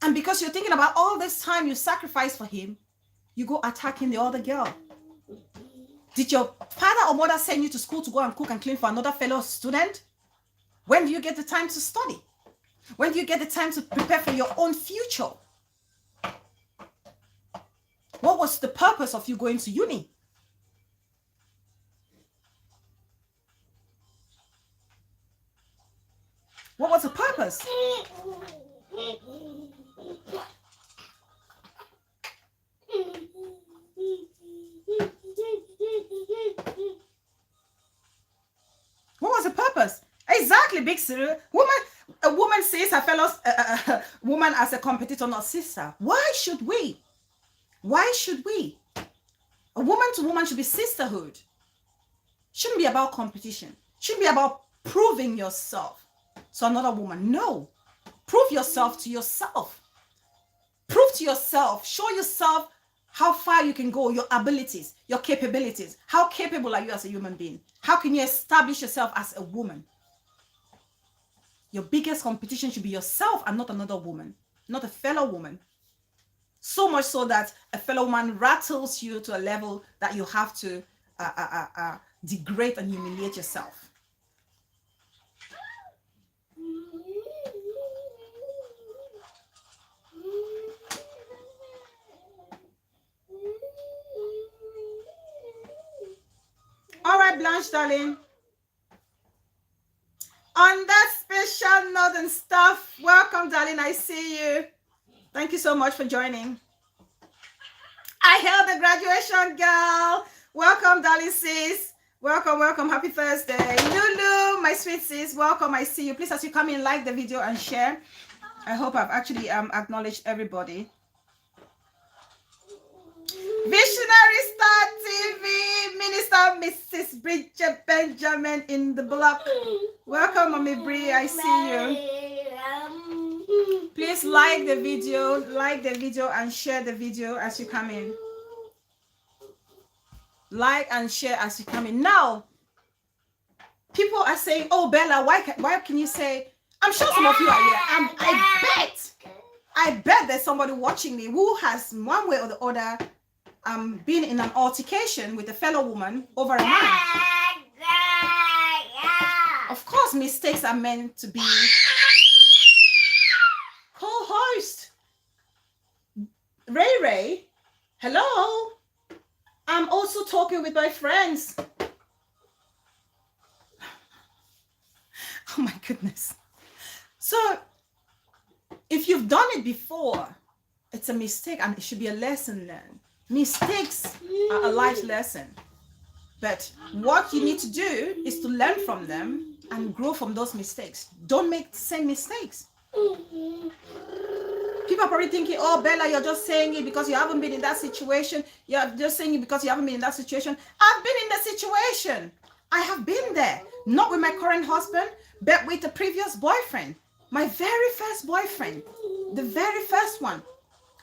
And because you're thinking about all this time you sacrificed for him, you go attacking the other girl. Did your father or mother send you to school to go and cook and clean for another fellow student? When do you get the time to study? When do you get the time to prepare for your own future? What was the purpose of you going to uni? What was the purpose? What was the purpose? Exactly, Big Cyril. A woman sees her fellow woman as a competitor, not sister. Why should we? Why should we? A woman to woman should be sisterhood. Shouldn't be about competition. Shouldn't be about proving yourself to another woman. No. Prove yourself to yourself. Prove to yourself. Show yourself how far you can go, your abilities, your capabilities. How capable are you as a human being? How can you establish yourself as a woman? Your biggest competition should be yourself and not another woman, not a fellow woman. So much so that a fellow woman rattles you to a level that you have to degrade and humiliate yourself. All right, Blanche, darling. On that special note and stuff, welcome, darling. I see you. Thank you so much for joining. I held the graduation, girl. Welcome, darling sis. Welcome, welcome. Happy Thursday. Lulu, my sweet sis, welcome. I see you. Please, as you come in, like the video and share. I hope I've actually acknowledged everybody. Visionary Star TV, Minister Mrs. Bridget Benjamin in the block. Welcome, Mommy Bree. I see you. Please like the video and share the video as you come in. Like and share as you come in. Now, people are saying, "Oh, Bella, why can you say?" I'm sure some of you are here. I bet there's somebody watching me who has one way or the other been in an altercation with a fellow woman over a man. Of course, mistakes are meant to be co-host. Ray, hello. I'm also talking with my friends. Oh my goodness. So, if you've done it before, it's a mistake and it should be a lesson learned. Mistakes are a life lesson. But what you need to do is to learn from them and grow from those mistakes. Don't make the same mistakes. People are probably thinking, "Oh, Bella, you're just saying it because you haven't been in that situation. You're just saying it because you haven't been in that situation." I've been in the situation. I have been there. Not with my current husband, but with the previous boyfriend. My very first boyfriend. The very first one.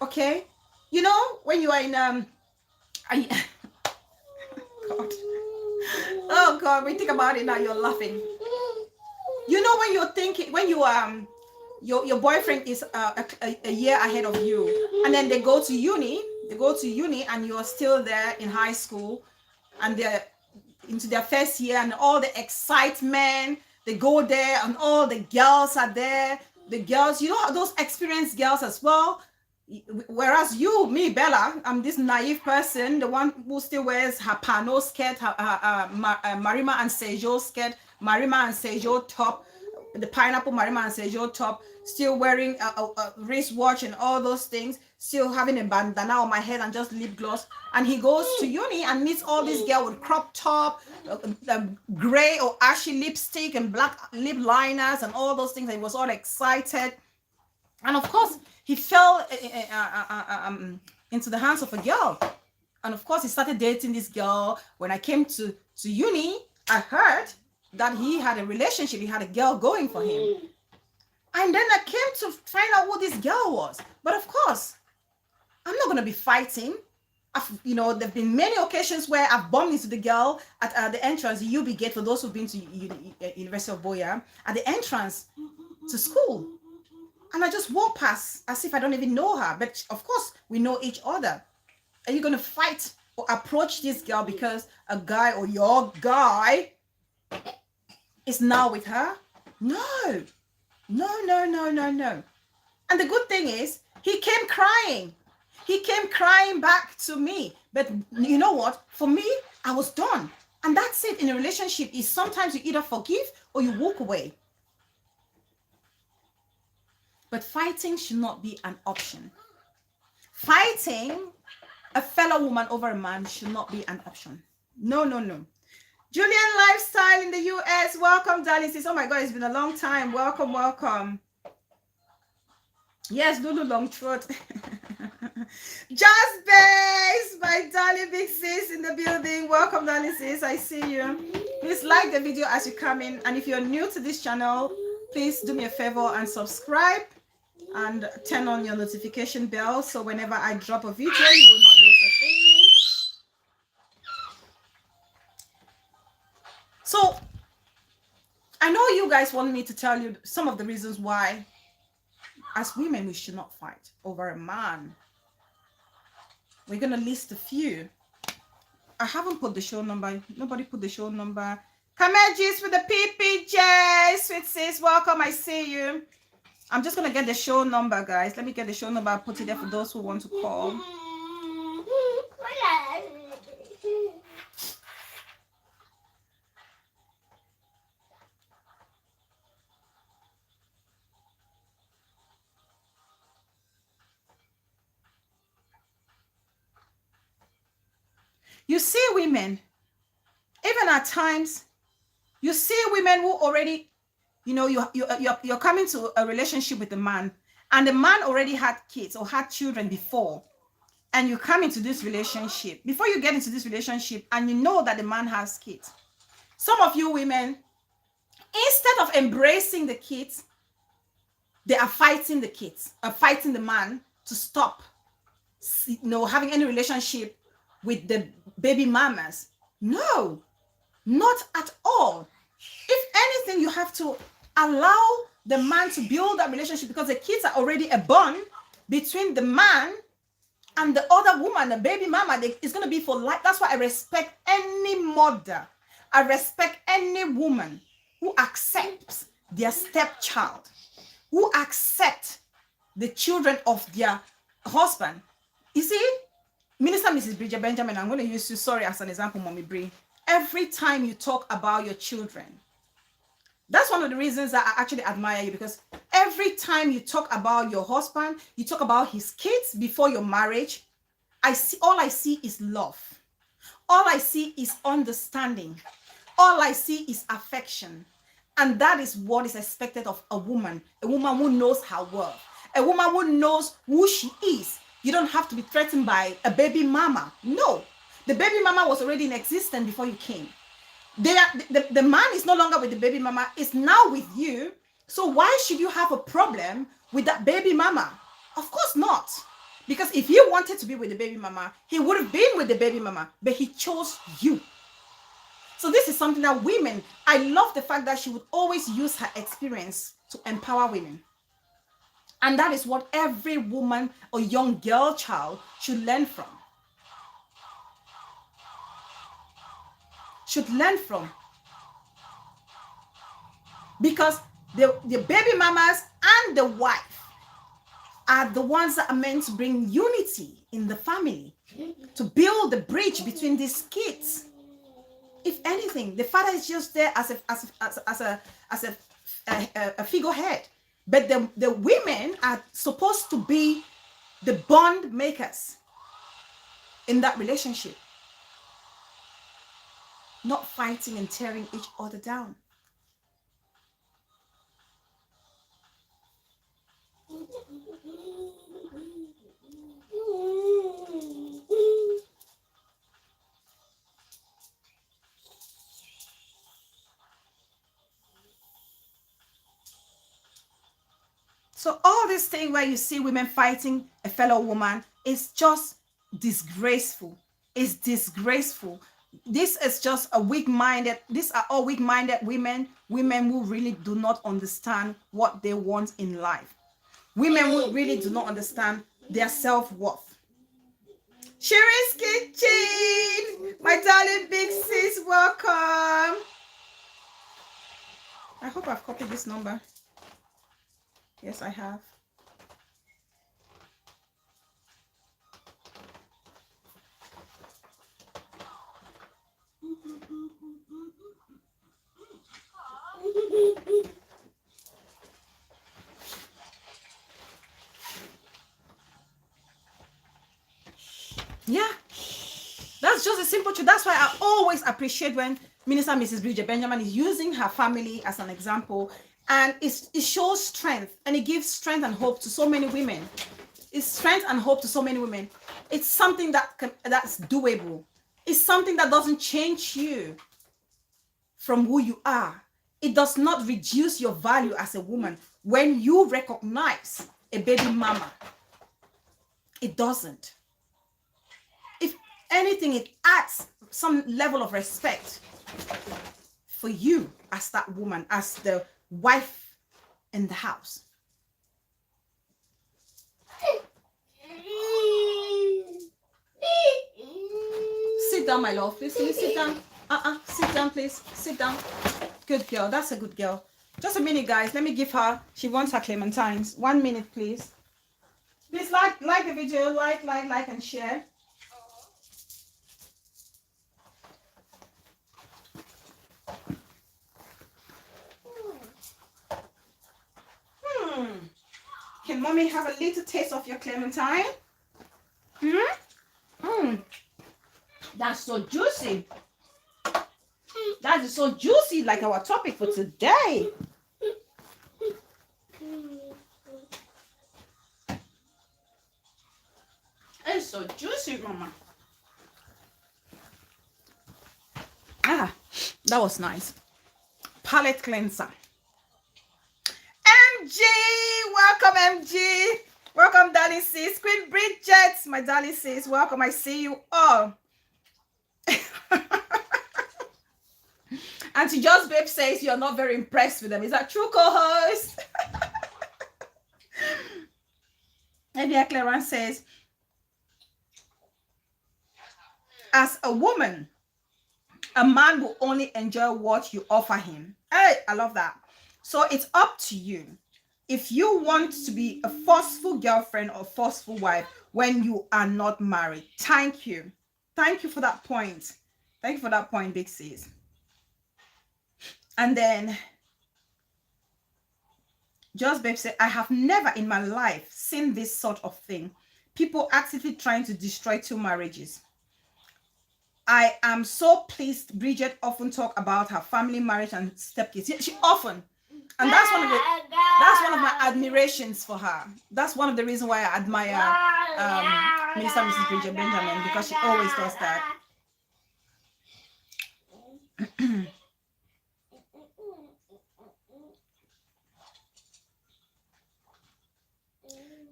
Okay? You know, when you are in God. Oh God, we think about it now, you're laughing. You know, when you're thinking, when you your boyfriend is a year ahead of you, and then they go to uni, and you are still there in high school, and they're into their first year, and all the excitement, they go there, and all the girls are there. The girls, you know, those experienced girls as well. Whereas me, Bella, I'm this naive person, the one who still wears her Pano skirt, her Marima and Sejo skirt, Marima and Sejo top, the pineapple Marima and Sejo top, still wearing a wristwatch and all those things, still having a bandana on my head and just lip gloss. And he goes to uni and meets all these girls with crop top, gray or ashy lipstick and black lip liners and all those things. And he was all excited. And of course, he fell into the hands of a girl. And of course, he started dating this girl. When I came to uni, I heard that he had a relationship. He had a girl going for him. And then I came to find out who this girl was. But of course, I'm not going to be fighting. You know, there have been many occasions where I've bumped into the girl at the entrance, the UB gate, for those who've been to University of Boya, at the entrance to school. And I just walk past as if I don't even know her. But of course, we know each other. Are you going to fight or approach this girl because a guy or your guy is now with her? No. And the good thing is, he came crying. He came crying back to me. But you know what? For me, I was done. And that's it in a relationship, is sometimes you either forgive or you walk away. But fighting should not be an option. Fighting a fellow woman over a man should not be an option. No, no, no. Julian Lifestyle in the US. Welcome, darling sis. Oh my God, it's been a long time. Welcome, welcome. Yes, Lulu Longthroat. Just Base, my darling big sis in the building. Welcome, darling sis. I see you. Please like the video as you come in. And if you're new to this channel, please do me a favor and subscribe and turn on your notification bell so whenever I drop a video, you will not lose a thing. So, I know you guys want me to tell you some of the reasons why, as women, we should not fight over a man. We're going to list a few. I haven't put the show number. Nobody put the show number. Kamejis with the PPJ. Sweet sis, welcome. I see you. I'm just going to get the show number, guys. Let me get the show number. I'll put it there for those who want to call. You see women, even at times, you see women who already, you know, you're coming to a relationship with a man, and the man already had kids or had children before, and you come into this relationship. Before you get into this relationship, and you know that the man has kids, some of you women, instead of embracing the kids, they are fighting the kids, fighting the man to stop, you know, having any relationship with the baby mamas. No, not at all. If anything, you have to allow the man to build that relationship, because the kids are already a bond between the man and the other woman, the baby mama. It's going to be for life. That's why I respect any mother. I respect any woman who accepts their stepchild, who accept the children of their husband. You see, Minister Mrs. Bridget Benjamin, I'm going to use you, sorry, as an example, Mommy Brie. Every time you talk about your children, that's one of the reasons that I actually admire you, because every time you talk about your husband, you talk about his kids before your marriage, all I see is love. All I see is understanding. All I see is affection. And that is what is expected of a woman who knows her worth, a woman who knows who she is. You don't have to be threatened by a baby mama. No, the baby mama was already in existence before you came. The man is no longer with the baby mama, is now with you. So why should you have a problem with that baby mama? Of course not. Because if he wanted to be with the baby mama, he would have been with the baby mama, but he chose you. So this is something that women, I love the fact that she would always use her experience to empower women. And that is what every woman or young girl child should learn from. Because the baby mamas and the wife are the ones that are meant to bring unity in the family, to build the bridge between these kids. If anything, the father is just there as a figurehead. But the women are supposed to be the bond makers in that relationship, not fighting and tearing each other down. So all this thing where you see women fighting a fellow woman is just disgraceful. It's disgraceful. This is just a weak-minded, these are all weak-minded women who really do not understand what they want in life. Women who really do not understand their self-worth. Shiri's Kitchen, my darling big sis, welcome. I hope I've copied this number. Yes, I have. Yeah. That's just a simple truth. That's why I always appreciate when Minister Mrs. Bridget Benjamin is using her family as an example. And it shows strength, and it gives strength and hope to so many women. It's strength and hope to so many women. It's something that's doable. It's something that doesn't change you from who you are. It does not reduce your value as a woman when you recognize a baby mama. It doesn't. If anything, it adds some level of respect for you as that woman, as the wife in the house. Sit down, my love. Please sit down. Sit down, please. Sit down. Good girl. That's a good girl. Just a minute, guys. Let me give her. She wants her clementines. 1 minute, please. Please like the video. Like, and share. Can mommy have a little taste of your clementine? That's so juicy. That is so juicy, like our topic for today. It's so juicy, mama. That was nice. Palette cleanser. MG, welcome MG. Welcome, darling sis. Queen Bridget, my darling sis. Welcome. I see you all. Auntie Just Babe says you're not very impressed with them. Is that true, co-host? Evia Clarence says, as a woman, a man will only enjoy what you offer him. Hey, I love that. So it's up to you. If you want to be a forceful girlfriend or forceful wife when you are not married, thank you. Thank you for that point. Thank you for that point, Big Sis. And then Just Babe said, I have never in my life seen this sort of thing. People actively trying to destroy two marriages. I am so pleased Bridget often talk about her family, marriage, and stepkids. She often, and that's one of my admirations for her. That's one of the reasons why I admire Minister Mrs. Bridget Benjamin, because she always does that.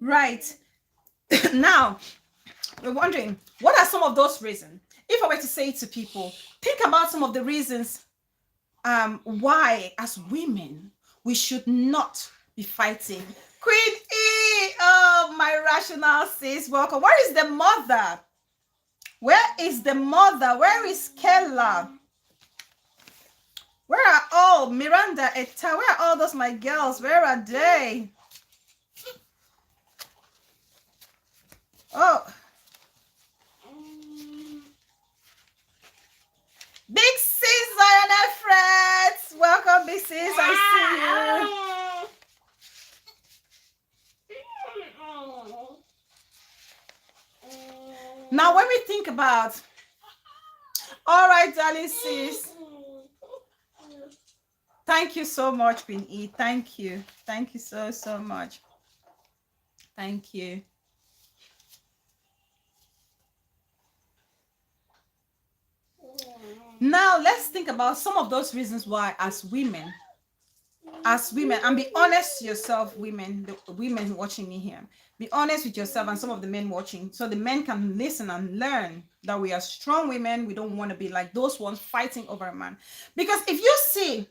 Right. Now, we're wondering, what are some of those reasons? If I were to say to people, think about some of the reasons why, as women, we should not be fighting. Queen E, oh, my rational sis, welcome. Where is the mother? Where is the mother? Where is Kella? Where are all Miranda, Eta? Where are all those my girls? Where are they? Oh. Big sis, Zion Efret. Welcome, Big sis. I see you. Now, when we think about, all right, darling sis. Thank you so much, Queen E. Thank you. Thank you so, so much. Thank you. Now, let's think about some of those reasons why, as women, and be honest to yourself, women, the women watching me here, be honest with yourself and some of the men watching, so the men can listen and learn that we are strong women. We don't want to be like those ones fighting over a man. Because if you see,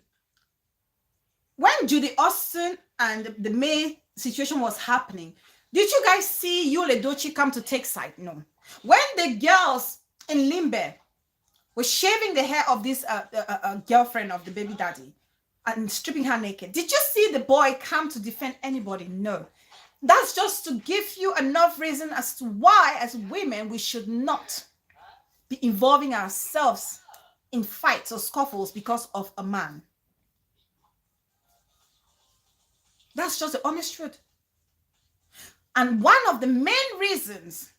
when Judy Austin and the May situation was happening, did you guys see Yul Edochie come to take side? No. When the girls in Limbe was shaving the hair of this girlfriend of the baby daddy and stripping her naked, did you see the boy come to defend anybody? No. That's just to give you enough reason as to why, as women, we should not be involving ourselves in fights or scuffles because of a man. That's just the honest truth. And one of the main reasons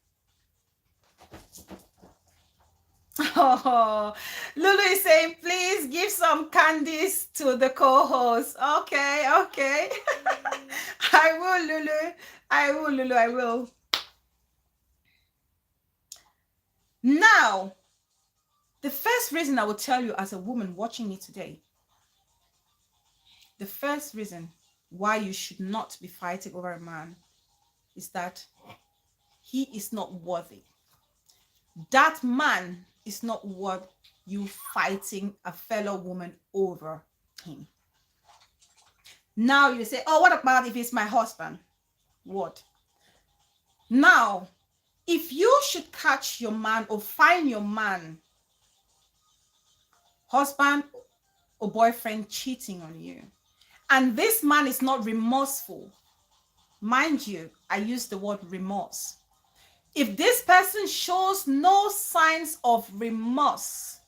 Oh, Lulu is saying, please give some candies to the co-host. Okay, okay. I will, Lulu. I will, Lulu. I will. Now, the first reason I will tell you as a woman watching me today, the first reason why you should not be fighting over a man is that he is not worthy. That man is not worth you fighting a fellow woman over him. Now you say, oh, what about if it's my husband? What? Now, if you should catch your man or find your man, husband or boyfriend cheating on you, and this man is not remorseful, mind you, I use the word remorse. If this person shows no signs of remorse,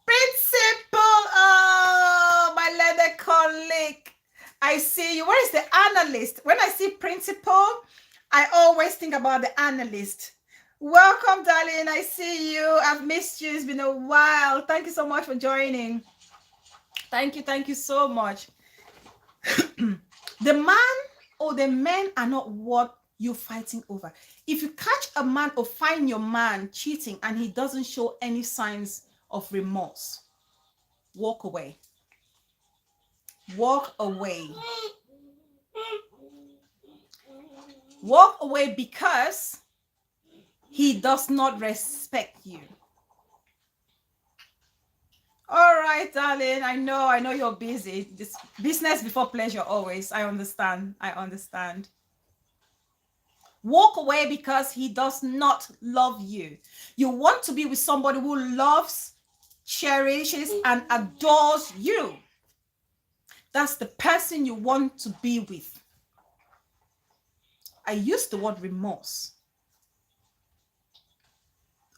Principal, oh, my leather colleague, I see you. Where is the analyst? When I see principal, I always think about the analyst. Welcome, darling. I see you. I've missed you. It's been a while. Thank you so much for joining. Thank you so much. The man or the men are not what you're fighting over. If you catch a man or find your man cheating and he doesn't show any signs of remorse, walk away. Walk away. Walk away because he does not respect you. All right, darling. I know you're busy. This business before pleasure always. I understand. Walk away because he does not love you. You want to be with somebody who loves, cherishes, and adores you. That's the person you want to be with. I use the word remorse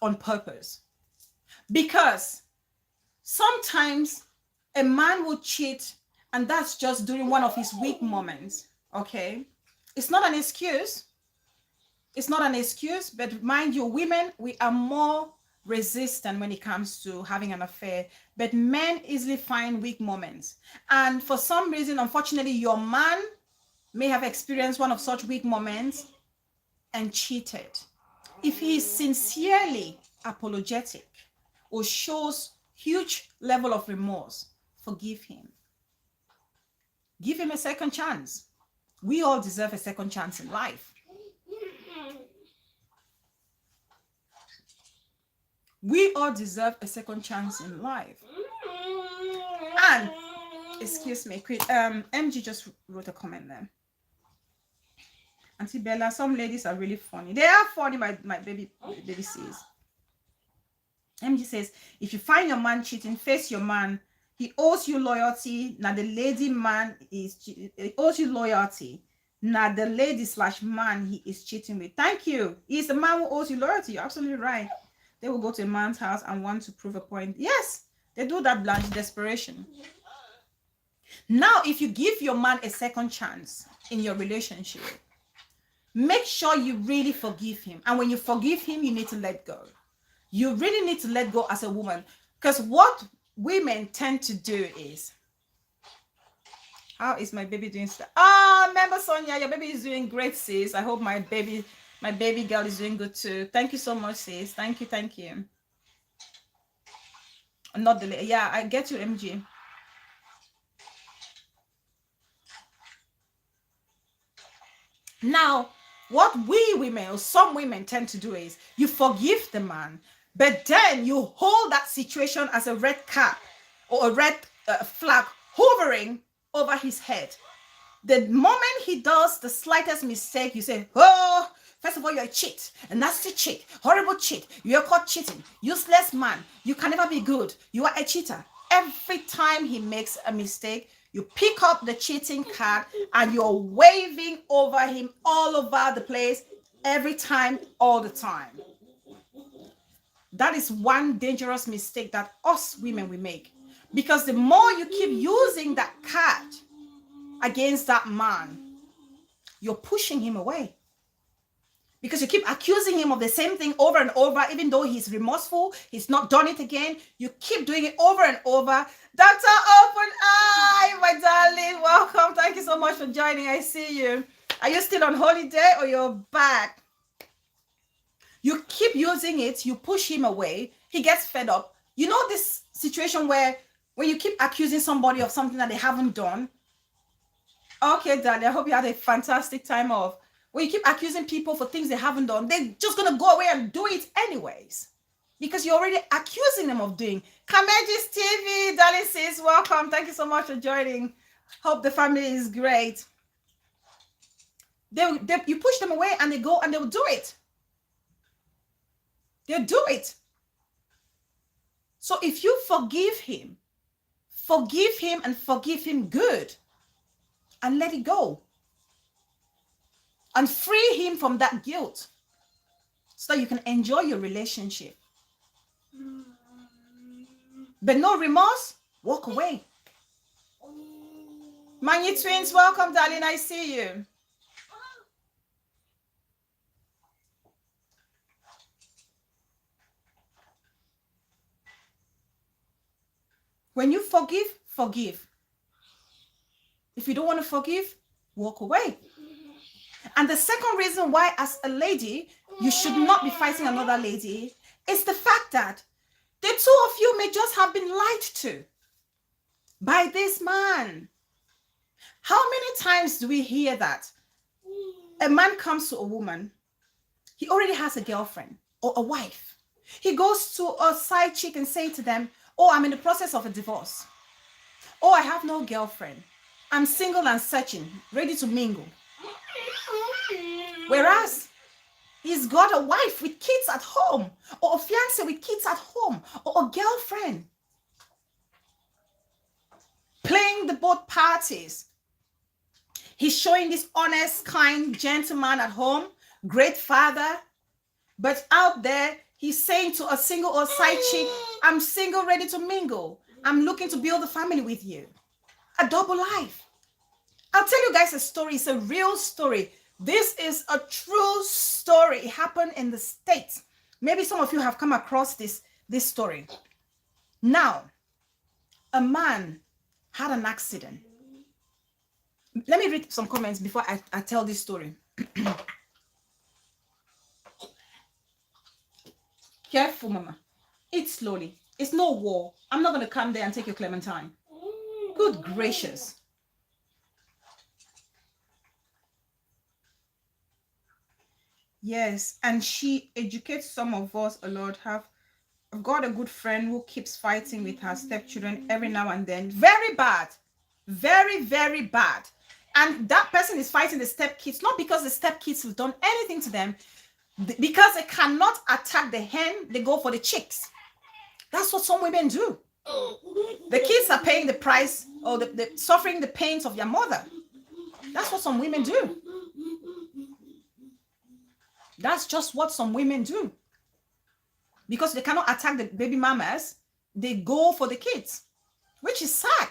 on purpose because sometimes a man will cheat and that's just during one of his weak moments, okay? It's not an excuse. It's not an excuse, but mind you, women, we are more resistant when it comes to having an affair, but men easily find weak moments. And for some reason, unfortunately, your man may have experienced one of such weak moments and cheated. If he is sincerely apologetic or shows huge level of remorse, forgive him. Give him a second chance. We all deserve a second chance in life. We all deserve a second chance in life. And, excuse me, MG just wrote a comment there. Auntie Bella, some ladies are really funny. They are funny, my baby says. MG says, if you find your man cheating, face your man. He owes you loyalty. Now the lady man he owes you loyalty. Now the lady/man he is cheating with. Thank you. He's the man who owes you loyalty. You're absolutely right. They will go to a man's house and want to prove a point. Yes, they do that blind desperation. Now, if you give your man a second chance in your relationship, make sure you really forgive him. And when you forgive him, you need to let go. You really need to let go as a woman. Because what women tend to do is, how is my baby doing? Remember Sonia, your baby is doing great, sis. I hope my baby girl is doing good too. Thank you so much, sis. Thank you. Not the yeah, I get you, MG. Now, what we women or some women tend to do is you forgive the man, but then you hold that situation as a red cap or a red flag hovering over his head. The moment he does the slightest mistake, you say, oh, first of all, you're a cheat, a nasty cheat, horrible cheat. You're caught cheating, useless man. You can never be good. You are a cheater. Every time he makes a mistake, you pick up the cheating card and you're waving over him all over the place, every time, all the time. That is one dangerous mistake that us women we make. Because the more you keep using that card against that man, you're pushing him away. because you keep accusing him of the same thing over and over, even though he's remorseful, he's not done it again. You keep doing it over and over. Dr. Open Eye, my darling, welcome. Thank you so much for joining. I see you. Are you still on holiday or you're back? You keep using it, you push him away, he gets fed up. You know this situation where when you keep accusing somebody of something that they haven't done? Okay, darling, I hope you had a fantastic time off. When you keep accusing people for things they haven't done, they're just going to go away and do it anyways. Because you're already accusing them of doing. Kamejis TV, darling sis, welcome. Thank you so much for joining. Hope the family is great. You push them away and they go and they'll do it. They'll do it. So if you forgive him and forgive him good and let it go and free him from that guilt so that you can enjoy your relationship. But no remorse, walk away. Many twins, welcome, darling. I see you. When you forgive, forgive. If you don't want to forgive, walk away. And the second reason why, as a lady, you should not be fighting another lady is the fact that the two of you may just have been lied to by this man. How many times do we hear that? A man comes to a woman, he already has a girlfriend or a wife. He goes to a side chick and say to them, oh, I'm in the process of a divorce. Oh, I have no girlfriend. I'm single and searching, ready to mingle. Whereas he's got a wife with kids at home, or a fiance with kids at home, or a girlfriend. Playing the both parties. He's showing this honest, kind gentleman at home, great father, but out there, he's saying to a single or side chick, I'm single, ready to mingle. I'm looking to build a family with you. A double life. I'll tell you guys a story. It's a real story. This is a true story. It happened in the States. Maybe some of you have come across this story. Now, a man had an accident. Let me read some comments before I tell this story. Careful, mama. Eat slowly. It's no war. I'm not going to come there and take your clementine. Good gracious. Yes, and she educates some of us a lot. I've got a good friend who keeps fighting with her stepchildren every now and then. Very bad. Very, very bad. And that person is fighting the stepkids, not because the stepkids have done anything to them, because they cannot attack the hen, they go for the chicks. That's what some women do. The kids are paying the price, or the suffering the pains of their mother. That's what some women do. That's just what some women do. Because they cannot attack the baby mamas, they go for the kids, which is sad.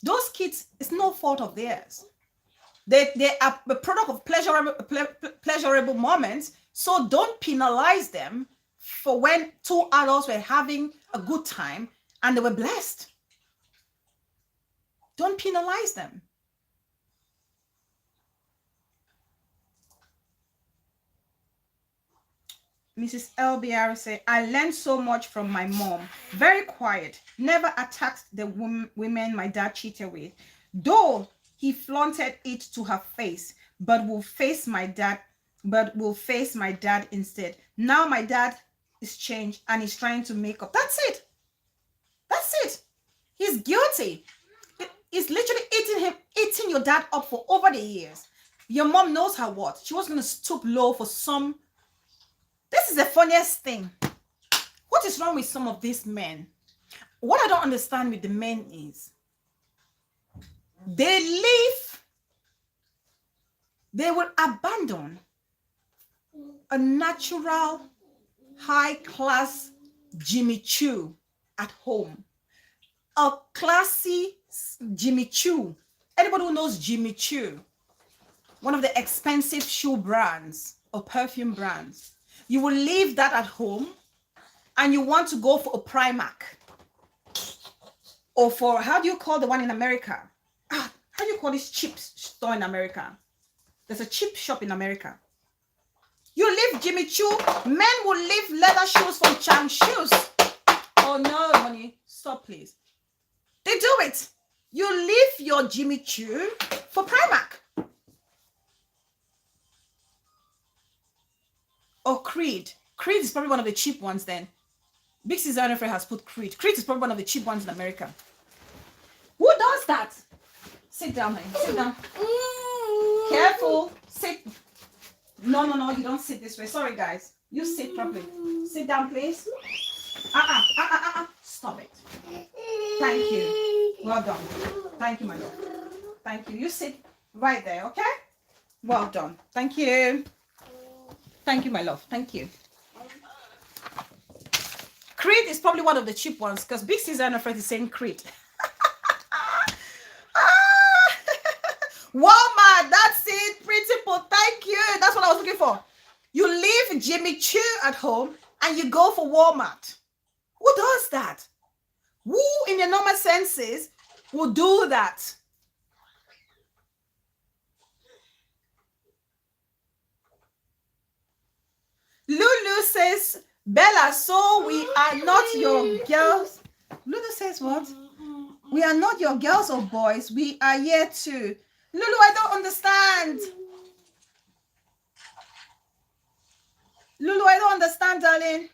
Those kids, it's no fault of theirs. They are the product of pleasurable moments, so don't penalize them for when two adults were having a good time and they were blessed. Don't penalize them. Mrs. LBR say, I learned so much from my mom. Very quiet. Never attacked the women my dad cheated with. Though he flaunted it to her face, but will face my dad instead. Now my dad is changed and he's trying to make up. That's it. That's it. He's guilty. It's literally eating your dad up for over the years. Your mom knows her what. She was going to stoop low for some. This is the funniest thing. What is wrong with some of these men? What I don't understand with the men is they will abandon a natural, high-class Jimmy Choo at home. A classy Jimmy Choo. Anybody who knows Jimmy Choo, one of the expensive shoe brands or perfume brands. You will leave that at home and you want to go for a Primark or for, how do you call the one in America? How do you call this cheap store in America? There's a cheap shop in America. You leave Jimmy Choo. Men will leave leather shoes from Chang Shoes. Oh no, honey, stop please. They do it. You leave your Jimmy Choo for Primark. Or Creed. Creed is probably one of the cheap ones then. Big Designer Fair has put Creed. Creed is probably one of the cheap ones in America. Who does that? Sit down, honey. Sit down. Careful. Sit. No, you don't sit this way. Sorry, guys. You sit properly. Sit down, please. Stop it. Thank you. Well done. Thank you, my love. Thank you. You sit right there, okay? Well done. Thank you. Thank you, my love. Thank you. Creed is probably one of the cheap ones because Big Designer Fred is saying Creed. Walmart, that's it. Principal, thank you. That's what I was looking for. You leave Jimmy Choo at home and you go for Walmart. Who does that? Who in their normal senses will do that? Lulu says, Bella, so we are not your girls. Lulu says what? We are not your girls or boys. We are here too. Lulu, I don't understand. Lulu, I don't understand, darling.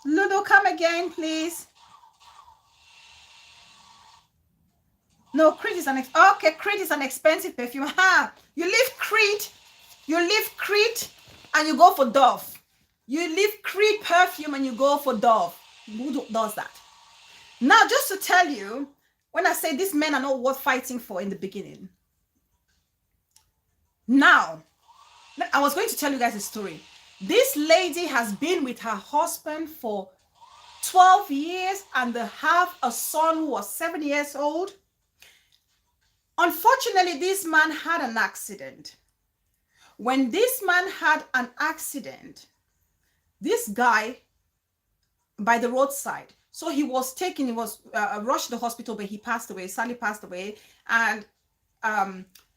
Lulu, come again, please. No, Creed is an okay. Creed is an expensive perfume. You leave Creed, and you go for Dove. You leave Creed perfume and you go for Dove. Who does that? Now, just to tell you, when I say these men are not worth fighting for in the beginning. Now, I was going to tell you guys a story. This lady has been with her husband for 12 years and they have a son who was 7 years old. Unfortunately, this man had an accident. When this man had an accident, this guy by the roadside, so he was rushed to the hospital, but he passed away, sadly passed away, and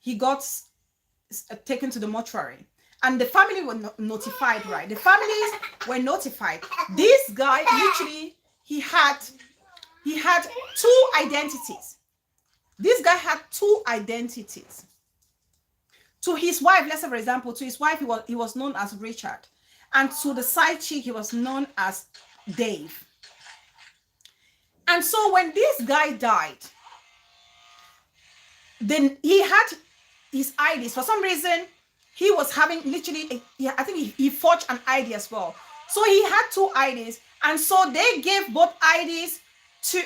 he got taken to the mortuary. And the family were notified, right? The families were notified. This guy, literally, he had two identities. This guy had two identities. To his wife, let's say for example, to his wife, he was known as Richard. And to the side chick, he was known as Dave. And so when this guy died, then he had his IDs. For some reason, he was having literally, I think he forged an ID as well. So he had two IDs. And so they gave both IDs to,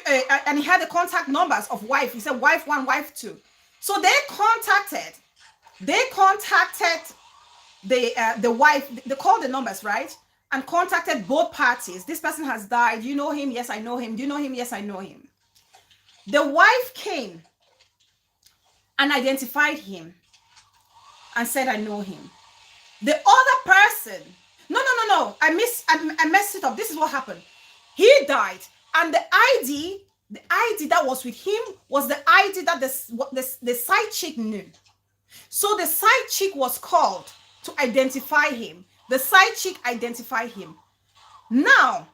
and he had the contact numbers of wife. He said wife 1, wife 2. So they contacted the wife. They called the numbers, right? And contacted both parties. This person has died. Do you know him? Yes, I know him. Do you know him? Yes, I know him. The wife came and identified him and said, I know him. The other person, no. I messed it up. This is what happened. He died. And the ID that was with him was the ID that the side chick knew. So the side chick was called to identify him. The side chick identified him. Now,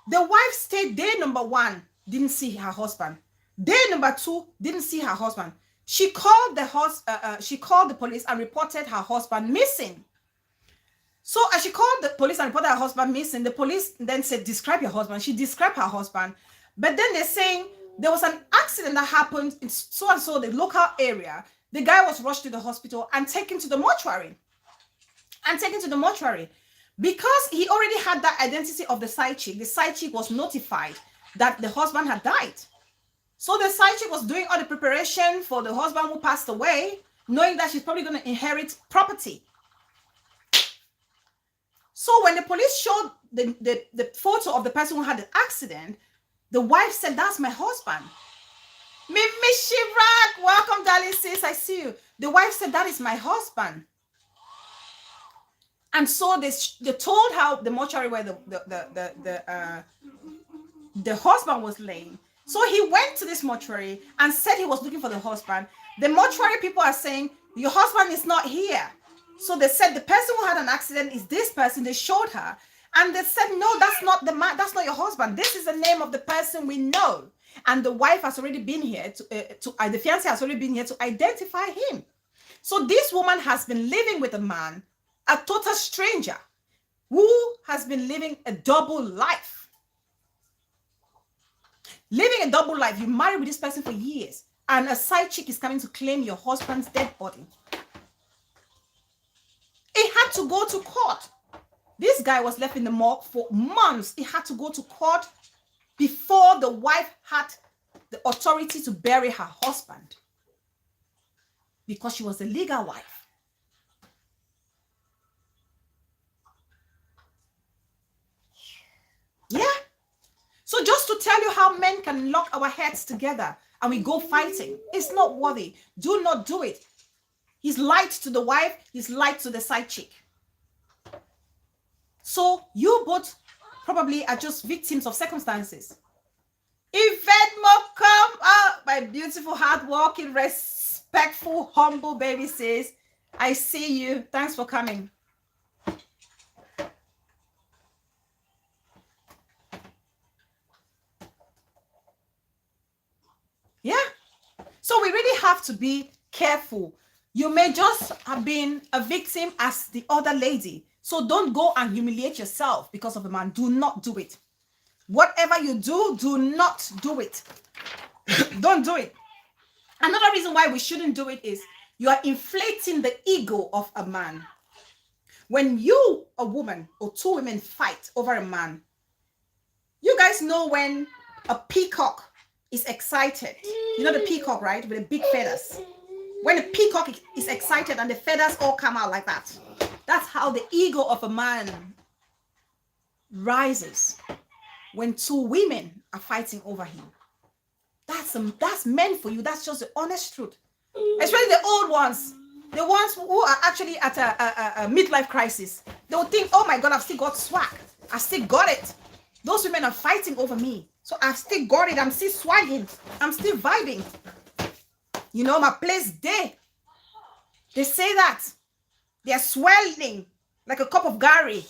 the wife stayed day number 1, didn't see her husband. Day number 2, didn't see her husband. She called the police and reported her husband missing. So as she called the police and reported her husband missing, the police then said, describe your husband. She described her husband. But then they're saying there was an accident that happened in so-and-so, the local area. The guy was rushed to the hospital and taken to the mortuary. Because he already had that identity of the side chick was notified that the husband had died. So the side chick was doing all the preparation for the husband who passed away, knowing that she's probably going to inherit property. So when the police showed the photo of the person who had the accident, The wife said, that's my husband. Mimi Shirak, welcome, darling sis. I see you. The wife said, that is my husband. And so they told her the mortuary where the husband was laying. So he went to this mortuary and said he was looking for the husband. The mortuary people are saying, your husband is not here. So they said the person who had an accident is this person. They showed her. And they said, no, that's not the man. That's not your husband. This is the name of the person we know. And the wife has already been here the fiancé has already been here to identify him. So this woman has been living with a man, a total stranger, who has been living a double life. Living a double life. You married with this person for years, and a side chick is coming to claim your husband's dead body. It had to go to court. This guy was left in the morgue for months. He had to go to court before the wife had the authority to bury her husband, because she was a legal wife. Yeah. So just to tell you how men can lock our heads together and we go fighting, it's not worthy. Do not do it. He's lied to the wife. He's lied to the side chick. So you both probably are just victims of circumstances. Yvette Mockham, oh, my beautiful, hardworking, respectful, humble baby sis. I see you. Thanks for coming. Yeah. So we really have to be careful. You may just have been a victim as the other lady. So don't go and humiliate yourself because of a man. Do not do it. Whatever you do, do not do it. Don't do it. Another reason why we shouldn't do it is you are inflating the ego of a man. When you, a woman, or two women fight over a man, you guys know when a peacock is excited. You know the peacock, right? With the big feathers. When a peacock is excited and the feathers all come out like that. That's how the ego of a man rises when two women are fighting over him. That's meant for you. That's just the honest truth. Especially the old ones. The ones who are actually at a midlife crisis. They'll think, oh my God, I've still got swag. I've still got it. Those women are fighting over me. So I've still got it. I'm still swagging. I'm still vibing. You know, my place there. They say that. They're swelling like a cup of Gary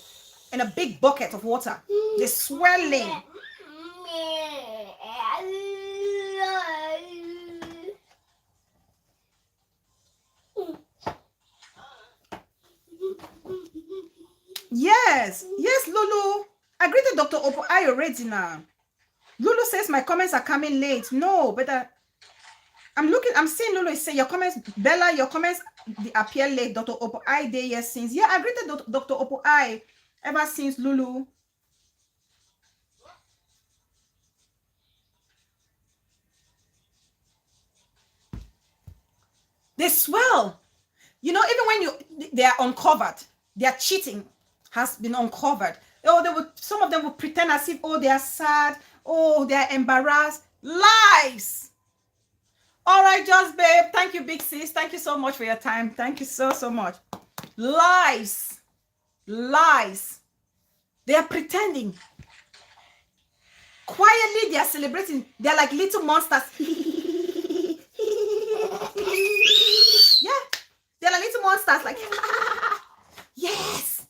in a big bucket of water. They're swelling. Yes, Lulu. I greeted Dr. Opo I already now. Lulu says my comments are coming late. No, but I'm seeing Lulu say your comments, Bella, your comments they appear late. Dr. Opo I day yes since. Yeah, I greeted Dr. Opo I ever since Lulu. They swell. You know, even when they are uncovered, their cheating has been uncovered. Oh, some of them will pretend as if, oh, they are sad, oh, they are embarrassed. Lies. All right, just babe. Thank you, big sis. Thank you so much for your time. Thank you so much. Lies. Lies. They are pretending. Quietly, they are celebrating. They are like little monsters. Yeah. They're like little monsters, like, yes,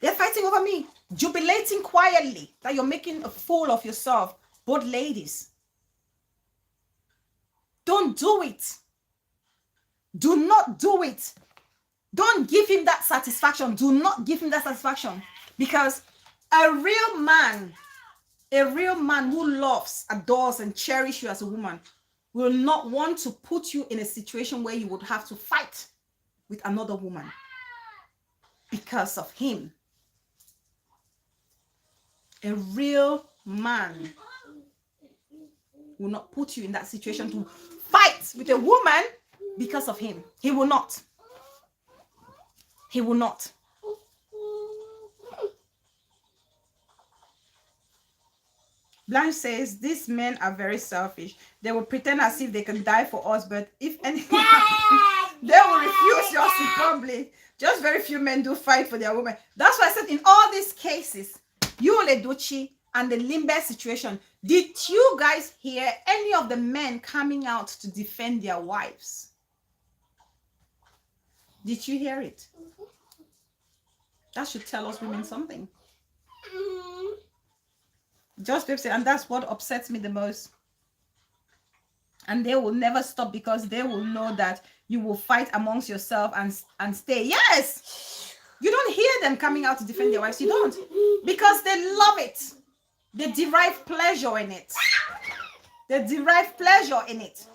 they're fighting over me, jubilating quietly that you're making a fool of yourself. Both ladies, don't do it. Do not do it. Don't give him that satisfaction. Do not give him that satisfaction, because a real man who loves, adores, and cherishes you as a woman will not want to put you in a situation where you would have to fight with another woman because of him. A real man will not put you in that situation to fight with a woman because of him. He will not. He will not. Blanche says, these men are very selfish. They will pretend as if they can die for us, but if anything happens, they will refuse yours in public. Just very few men do fight for their women. That's why I said in all these cases, you Leduchi and the Limbe situation, did you guys hear any of the men coming out to defend their wives? Did you hear it? That should tell us women something. Just Pepsi, and that's what upsets me the most. And they will never stop because they will know that you will fight amongst yourself and stay. Yes, you don't hear them coming out to defend their wives. You don't, because they love it. They derive pleasure in it. They derive pleasure in it.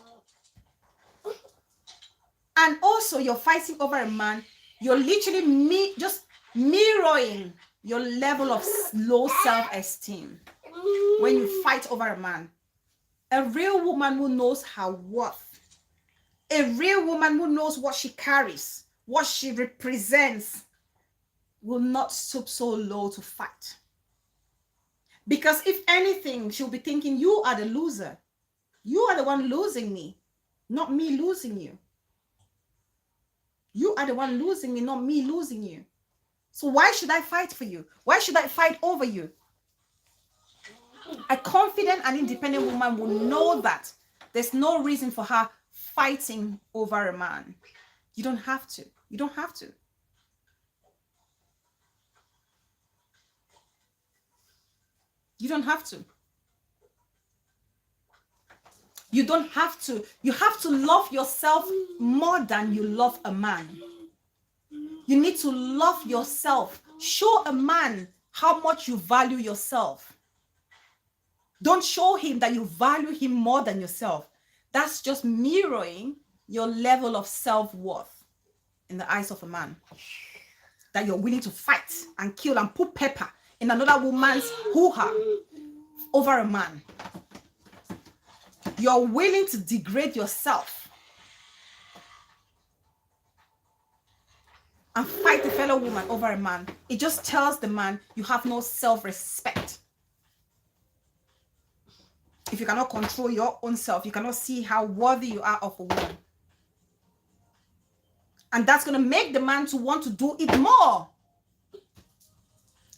And also, you're fighting over a man. You're literally just mirroring your level of low self-esteem when you fight over a man. A real woman who knows her worth, a real woman who knows what she carries, what she represents, will not stoop so low to fight. Because if anything, she'll be thinking, you are the loser. You are the one losing me, not me losing you. You are the one losing me, not me losing you. So why should I fight for you? Why should I fight over you? A confident and independent woman will know that there's no reason for her fighting over a man. You don't have to. You don't have to. You don't have to. You don't have to. You have to love yourself more than you love a man. You need to love yourself. Show a man how much you value yourself. Don't show him that you value him more than yourself. That's just mirroring your level of self-worth in the eyes of a man. That you're willing to fight and kill and put pepper in another woman's hoo-ha over a man. You're willing to degrade yourself and fight a fellow woman over a man. It just tells the man you have no self-respect. If you cannot control your own self, you cannot see how worthy you are of a woman. And that's going to make the man to want to do it more.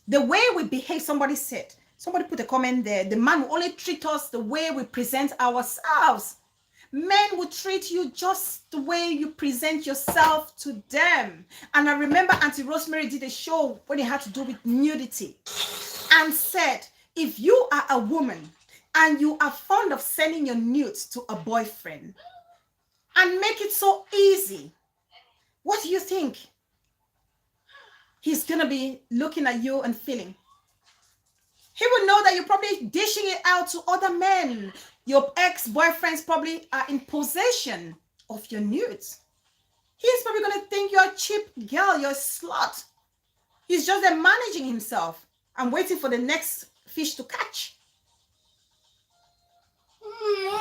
The way we behave, somebody put a comment there, the man will only treat us the way we present ourselves. Men will treat you just the way you present yourself to them. And I remember Auntie Rosemary did a show when it had to do with nudity and said, if you are a woman and you are fond of sending your nudes to a boyfriend and make it so easy, what do you think he's gonna be looking at you and feeling? He would know that you're probably dishing it out to other men. Your ex-boyfriends probably are in possession of your nudes. He's probably gonna think you're a cheap girl, you're a slut. He's just there managing himself and waiting for the next fish to catch.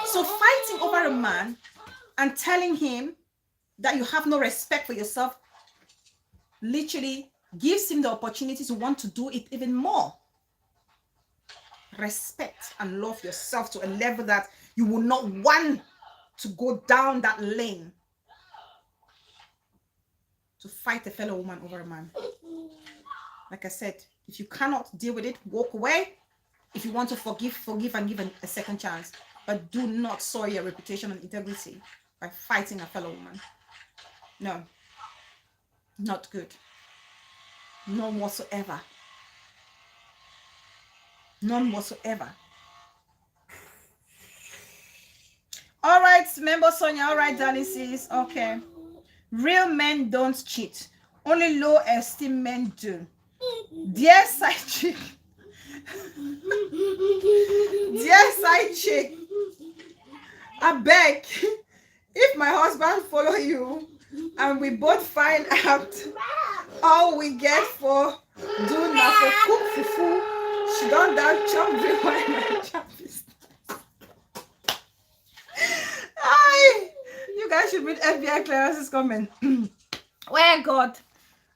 So fighting over a man and telling him that you have no respect for yourself literally gives him the opportunity to want to do it even more. Respect and love yourself to a level that you will not want to go down that lane to fight a fellow woman over a man. Like I said, if you cannot deal with it, walk away. If you want to forgive and give a second chance. But do not soil your reputation and integrity by fighting a fellow woman. No, not good. None whatsoever. None whatsoever. All right, remember Sonia. All right, darling sis. Okay. Real men don't cheat. Only low esteem men do. Dear side chick. Dear side chick. I beg, if my husband follow you and we both find out all we get for do now for cook fufu, she don't that chop wine. You guys should read FBI clearance's comment. Where God?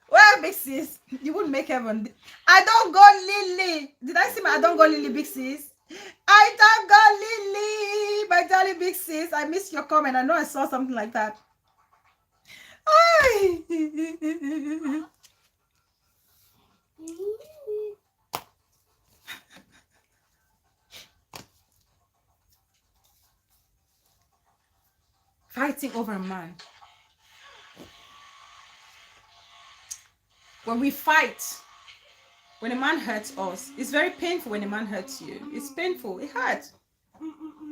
Where big sis? You wouldn't make heaven. I don't go Lily. Did I see my I don't go Lily big sis? I I thank God, Lily, my darling big sis. I missed your comment. I know I saw something like that. Ay. Fighting over a man. When we fight, when a man hurts us, it's very painful when a man hurts you. It's painful. It hurts.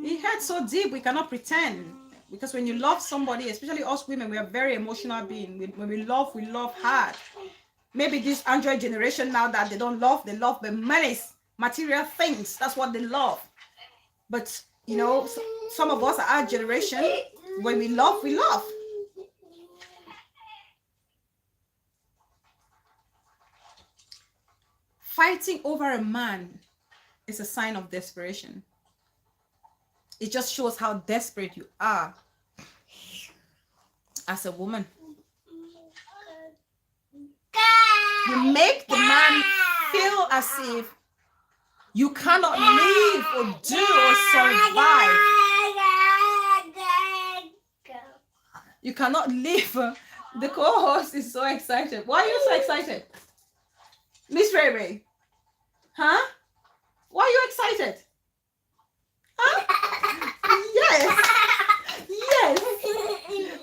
It hurts so deep we cannot pretend. Because when you love somebody, especially us women, we are very emotional beings. When we love hard. Maybe this Android generation now that they love the monies, material things. That's what they love. But, you know, some of us, our generation, when we love, we love. Fighting over a man is a sign of desperation. It just shows how desperate you are as a woman. You make the man feel as if you cannot live or do or survive. You cannot live. The co-host is so excited. Why are you so excited? Miss Ray Ray? Huh? Why are you excited? Huh? Yes. Yes.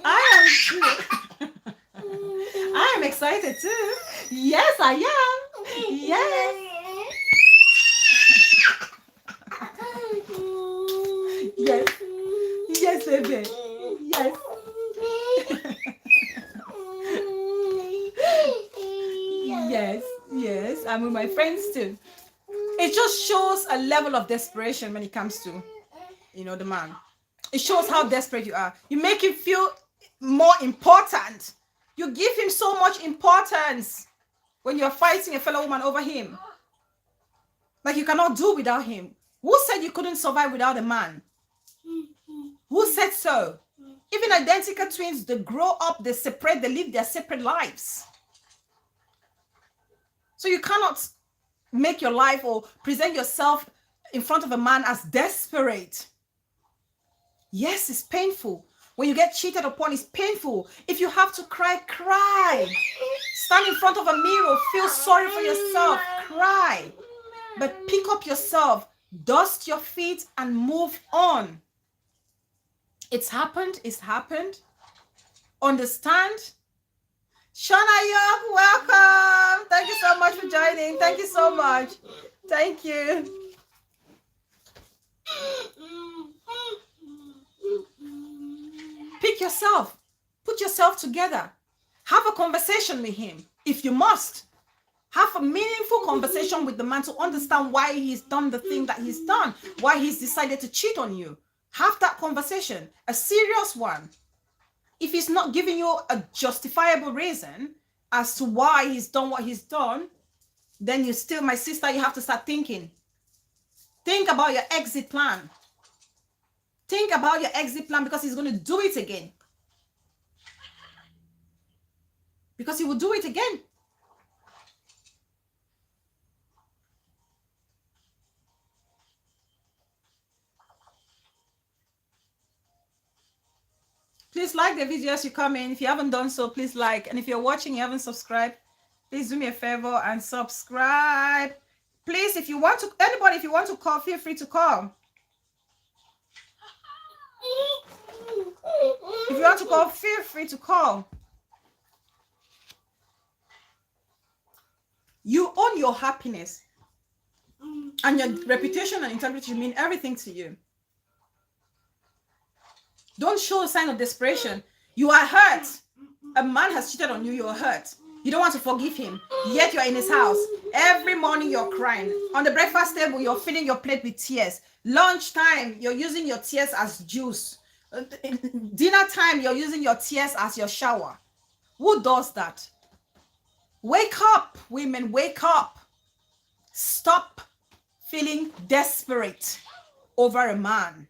I am too. I am excited too. Yes, I am. Yes. Yes. Yes, baby. Yes. Yes. Yes. I'm with my friends too. It just shows a level of desperation when it comes to, you know, the man. It shows how desperate you are. You make him feel more important. You give him so much importance when you're fighting a fellow woman over him. Like you cannot do without him. Who said you couldn't survive without a man? Who said so? Even identical twins, they grow up, they separate, they live their separate lives. So you cannot make your life or present yourself in front of a man as desperate. Yes, it's painful. When you get cheated upon, it's painful. If you have to cry, cry. Stand in front of a mirror, feel sorry for yourself, cry. But pick up yourself, dust your feet, and move on. It's happened. Understand? Shauna York, welcome. Thank you so much for joining. Thank you so much. Thank you. Pick yourself. Put yourself together. Have a conversation with him. If you must, have a meaningful conversation with the man to understand why he's done the thing that he's done, why he's decided to cheat on you. Have that conversation, a serious one. If he's not giving you a justifiable reason as to why he's done what he's done, then you still, my sister, you have to start thinking. Think about your exit plan. Think about your exit plan, because he's going to do it again. Because he will do it again. Please like the video as you come in. If you haven't done so, please like. And if you're watching, you haven't subscribed, please do me a favor and subscribe. Please, if you want to, anybody, if you want to call, feel free to call. If you want to call, feel free to call. You own your happiness, and your reputation and integrity mean everything to you. Don't show a sign of desperation. You are hurt. A man has cheated on you. You're hurt. You don't want to forgive him. Yet you're in his house. Every morning you're crying. On the breakfast table, you're filling your plate with tears. Lunchtime, you're using your tears as juice. Dinner time, you're using your tears as your shower. Who does that? Wake up, women, wake up. Stop feeling desperate over a man.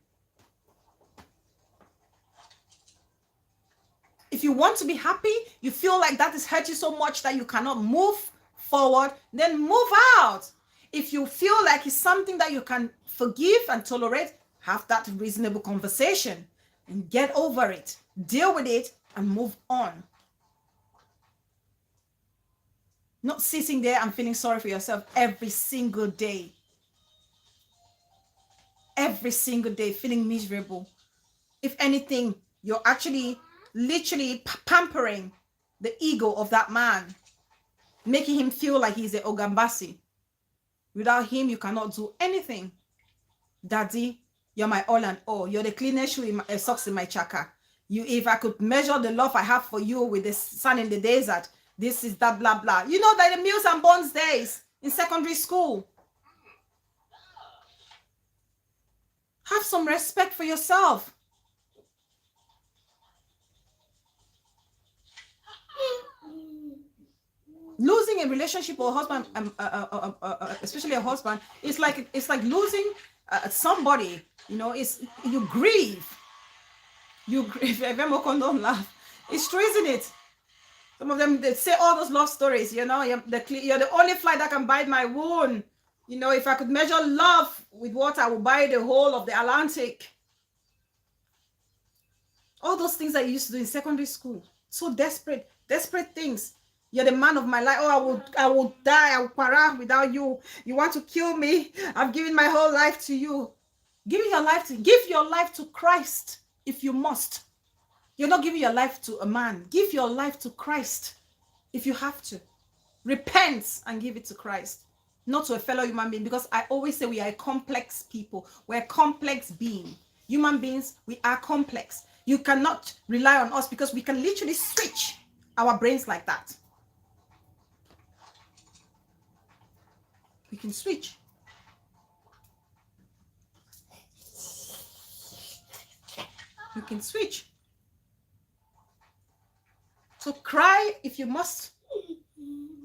If you want to be happy, you feel like that has hurt you so much that you cannot move forward, then move out. If you feel like it's something that you can forgive and tolerate, have that reasonable conversation and get over it. Deal with it and move on. Not sitting there and feeling sorry for yourself every single day. Every single day feeling miserable. If anything, you're actually literally pampering the ego of that man, making him feel like he's a Ogambasi. Without him, you cannot do anything. Daddy, you're my all and all. You're the cleanest shoe in my, socks in my chaka. You, if I could measure the love I have for you with the sun in the desert, this is that blah blah. You know that the Mills and Bonds days in secondary school. Have some respect for yourself. Losing a relationship or a husband, especially a husband, it's like losing somebody. You know, it's you grieve. You grieve. Don't laugh. It's true, isn't it? Some of them, they say all those love stories. You know, you're the only fly that can bite my wound. You know, if I could measure love with water, I would buy the whole of the Atlantic. All those things that you used to do in secondary school. So desperate things. You're the man of my life. Oh, I will die. I will para without you. You want to kill me? I've given my whole life to you. Give your life to Christ if you must. You're not giving your life to a man. Give your life to Christ if you have to. Repent and give it to Christ, not to a fellow human being, because I always say we are a complex people. We're a complex being. Human beings, we are complex. You cannot rely on us because we can literally switch our brains like that. We can switch. You can switch. So cry if you must.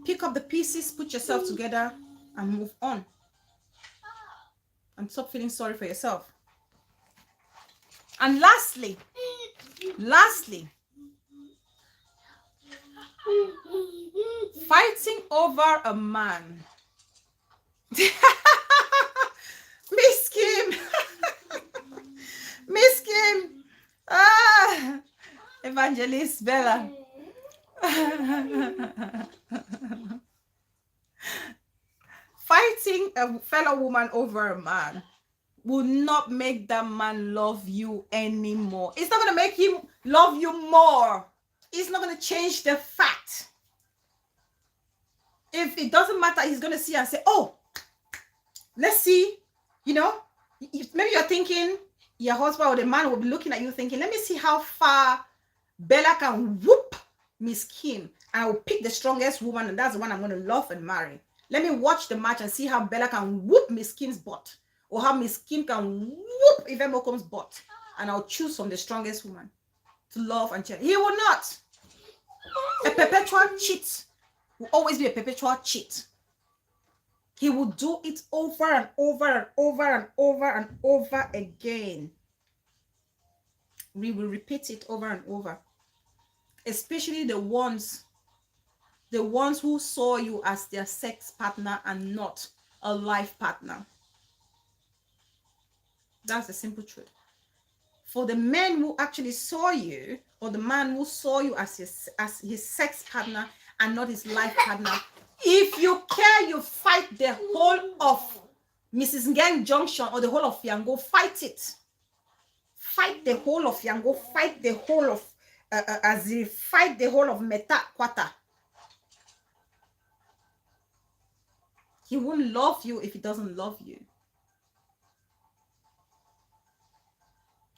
Pick up the pieces, put yourself together, and move on. And stop feeling sorry for yourself. And lastly, fighting over a man. Miss Kim. Miss Kim. Evangelist Bella. Fighting a fellow woman over a man will not make that man love you anymore. It's not going to make him love you more. It's not going to change the fact. If it doesn't matter, he's going to see and say, oh, let's see, you know, maybe you're thinking, your husband or the man will be looking at you thinking, let me see how far Bella can whoop Miss Kim. And I will pick the strongest woman, and that's the one I'm going to love and marry. Let me watch the match and see how Bella can whoop Miss Kim's butt, or how Miss Kim can whoop Yvette Mokom's butt. And I'll choose from the strongest woman to love and cherish. He will not. A perpetual cheat will always be a perpetual cheat. He will do it over and over and over and over and over again. We will repeat it over and over. Especially the ones who saw you as their sex partner and not a life partner. That's the simple truth. For the men who actually saw you, or the man who saw you as his sex partner and not his life partner, if you care, you fight the whole of Mrs. Ngeng Junction or the whole of Yango. Fight it. Fight the whole of Yango. Fight the whole of Aziri. Fight the whole of Meta Kwata. He won't love you if he doesn't love you.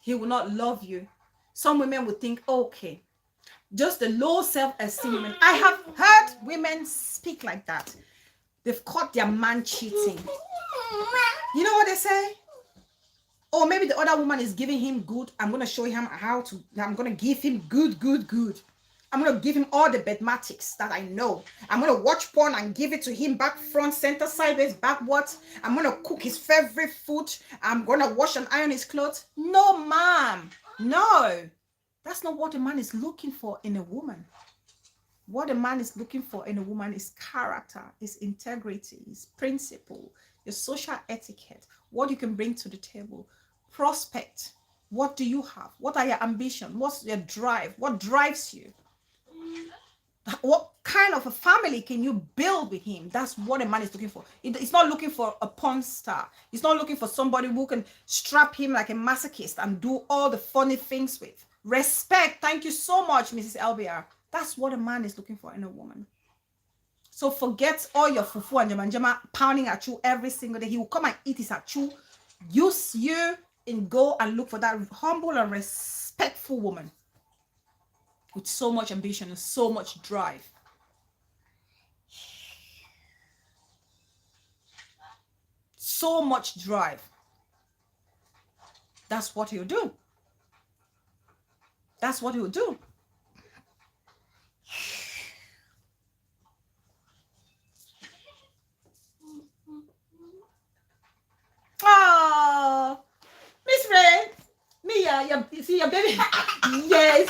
He will not love you. Some women would think, okay, just the low self-esteem women. I have heard women speak like that. They've caught their man cheating. You know what they say? Or maybe the other woman is giving him good. I'm going to show him I'm going to give him good. I'm going to give him all the bedmatics that I know. I'm going to watch porn and give it to him back, front, center, sideways, backwards. I'm going to cook his favorite food. I'm going to wash and iron his clothes. No, ma'am. No. That's not what a man is looking for in a woman. What a man is looking for in a woman is character, is integrity, is principle, your social etiquette, what you can bring to the table, prospect. What do you have? What are your ambitions? What's your drive? What drives you? What kind of a family can you build with him? That's what a man is looking for. It's not looking for a porn star. It's not looking for somebody who can strap him like a masochist and do all the funny things with. Respect. Thank you so much, Mrs. LBR. That's what a man is looking for in a woman. So forget all your fufu and jamanjama pounding at you every single day. He will come and eat his at you. Use you and go and look for that humble and respectful woman with so much ambition and so much drive. So much drive. That's what he'll do. That's what he'll do. Oh, Miss Red, Mia, your baby. Yes,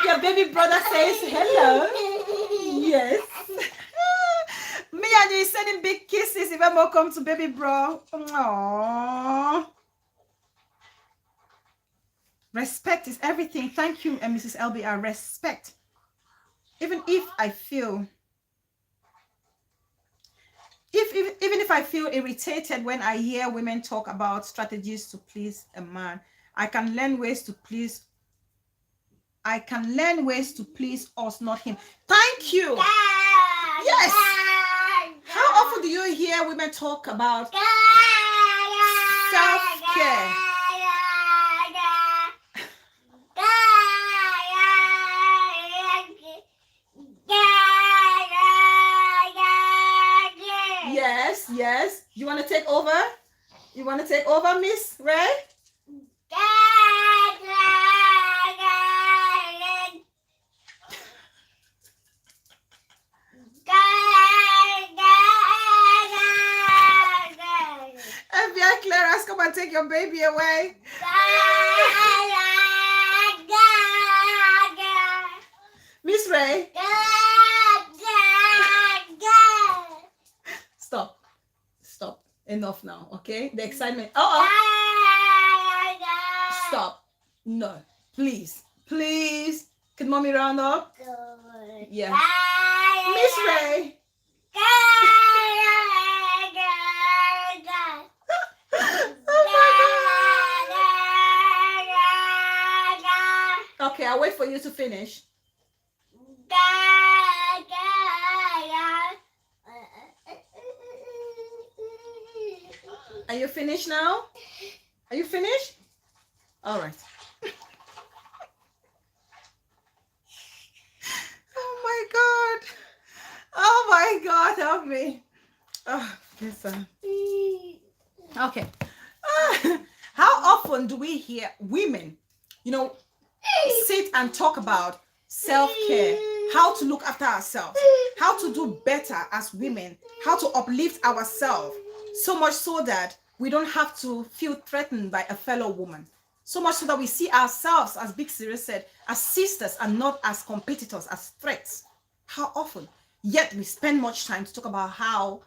your baby brother says hello. Yes. Mia, you're sending big kisses. If I'm welcome to baby bro. Aww. Respect is everything. Thank you, Mrs. LBR. Respect. Even if I feel, even if I feel irritated when I hear women talk about strategies to please a man, I can learn ways to please. I can learn ways to please us, not him. Thank you. Yes. How often do you hear women talk about self-care? Yes, yes. You want to take over? You want to take over, Miss Ray? FBI Clearance, come and take your baby away. Miss Ray. Stop. Stop. Enough now, okay? The excitement. Stop. No. Please. Please. Can mommy round up? Yeah. Miss Ray. Okay, I'll wait for you to finish. Are you finished now? Are you finished? All right. Oh my God. Oh my God, help me. Oh, listen. Okay. How often do we hear women, sit and talk about self-care, how to look after ourselves, how to do better as women, how to uplift ourselves, so much so that we don't have to feel threatened by a fellow woman, so much so that we see ourselves, as Big Siri said, as sisters and not as competitors, as threats. How often? Yet we spend much time to talk about how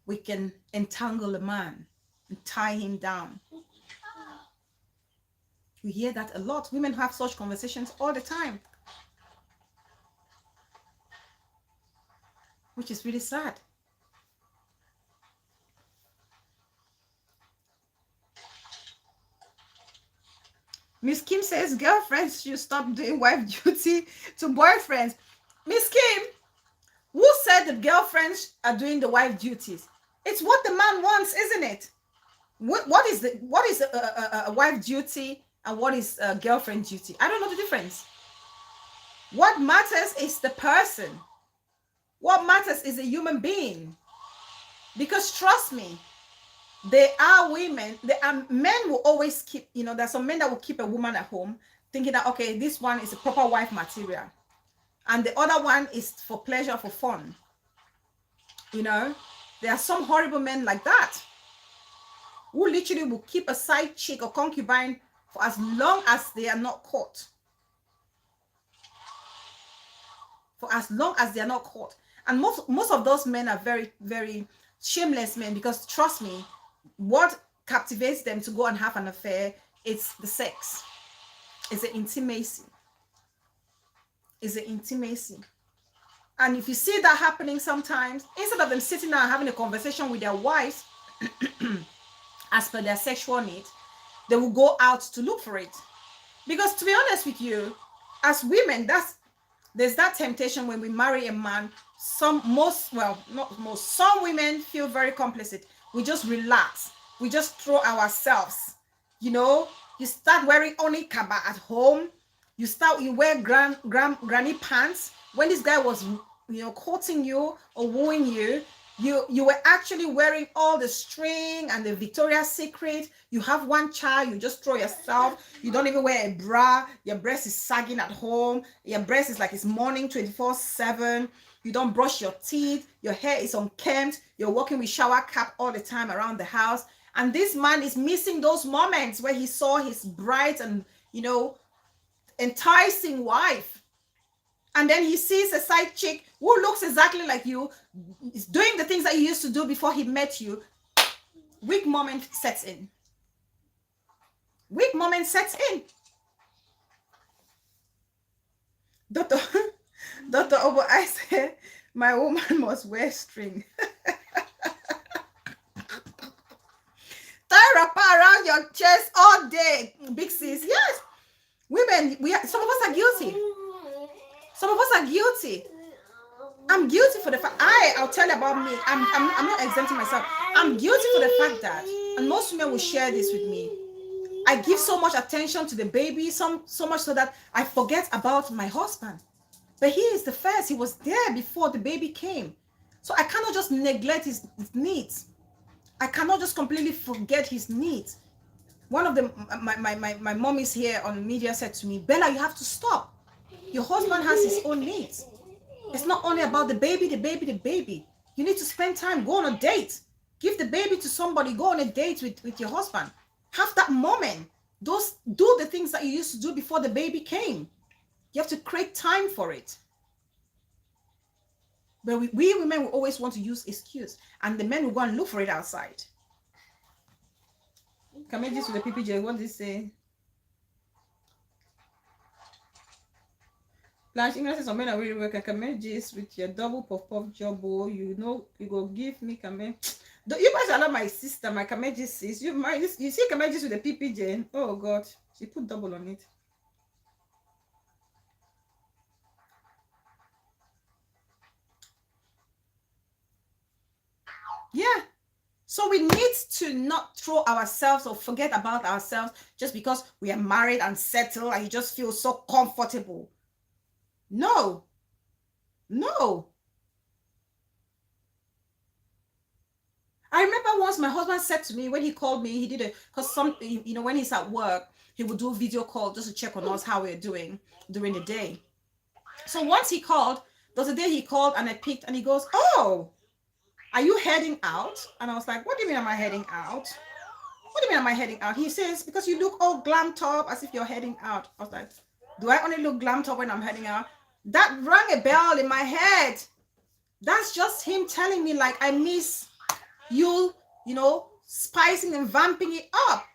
we can entangle a man and tie him down. We hear that a lot. Women have such conversations all the time, which is really sad. Miss Kim says girlfriends should stop doing wife duty to boyfriends. Miss Kim, who said that girlfriends are doing the wife duties? It's what the man wants, isn't it? What is a wife duty and what is a girlfriend duty? I don't know the difference. What matters is the person. What matters is a human being. Because trust me, there are women, men will always keep, there's some men that will keep a woman at home thinking that, okay, this one is a proper wife material. And the other one is for pleasure, for fun. There are some horrible men like that who literally will keep a side chick or concubine for as long as they are not caught. for as long as they're not caught. And most of those men are very, very shameless men, because trust me, what captivates them to go and have an affair, it's the sex, it's the intimacy. It's the intimacy. And if you see that happening sometimes, instead of them sitting down and having a conversation with their wives as per their sexual need, they will go out to look for it. Because to be honest with you, as women, there's that temptation when we marry a man. Some women feel very complicit. We just relax. We just throw ourselves. You know, you start wearing only kaba at home. You wear granny pants. When this guy was, courting you or wooing you, you were actually wearing all the string and the Victoria's Secret. You have one child, you just throw yourself. You don't even wear a bra. Your breast is sagging at home. Your breast is like it's morning 24/7. You don't brush your teeth. Your hair is unkempt. You're walking with shower cap all the time around the house. And this man is missing those moments where he saw his bright and, enticing wife. And then he sees a side chick who looks exactly like you, is doing the things that he used to do before he met you. Weak moment sets in. Weak moment sets in. Dr. Obo, I said, my woman must wear string. Tie wrapper around your chest all day, big sis. Yes. Women, some of us are guilty. Some of us are guilty. I'm guilty for the fact, I'll tell you about me. I'm not exempting myself. I'm guilty for the fact that, and most women will share this with me, I give so much attention to the baby, so much so that I forget about my husband. But he is the first. He was there before the baby came. So I cannot just neglect his needs. I cannot just completely forget his needs. One of them, my mom is here on media, said to me, Bella, you have to stop. Your husband has his own needs. It's not only about the baby. You need to spend time, go on a date. Give the baby to somebody, go on a date with your husband. Have that moment. Do the things that you used to do before the baby came. You have to create time for it. But we women will always want to use excuse, and the men will go and look for it outside. Can I just with the PPJ, what did they say? Blanche English says, some men are really work. I can make this with your double puff job. Oh, you go give me, can make. You guys allow my sister, my Kameji sis. You see Kameji with the PPJ. Oh God, she put double on it. Yeah. So we need to not throw ourselves or forget about ourselves just because we are married and settled and you just feel so comfortable. No. I remember once my husband said to me, when he called me, he did it because when he's at work, he would do a video call just to check on us how we're doing during the day. So once he called, there was a day he called and I picked and he goes, oh, are you heading out? And I was like, what do you mean am I heading out? What do you mean am I heading out? He says, because you look all glammed up as if you're heading out. I was like, do I only look glammed up when I'm heading out? That rang a bell in my head. That's just him telling me like, I miss you, spicing and vamping it up.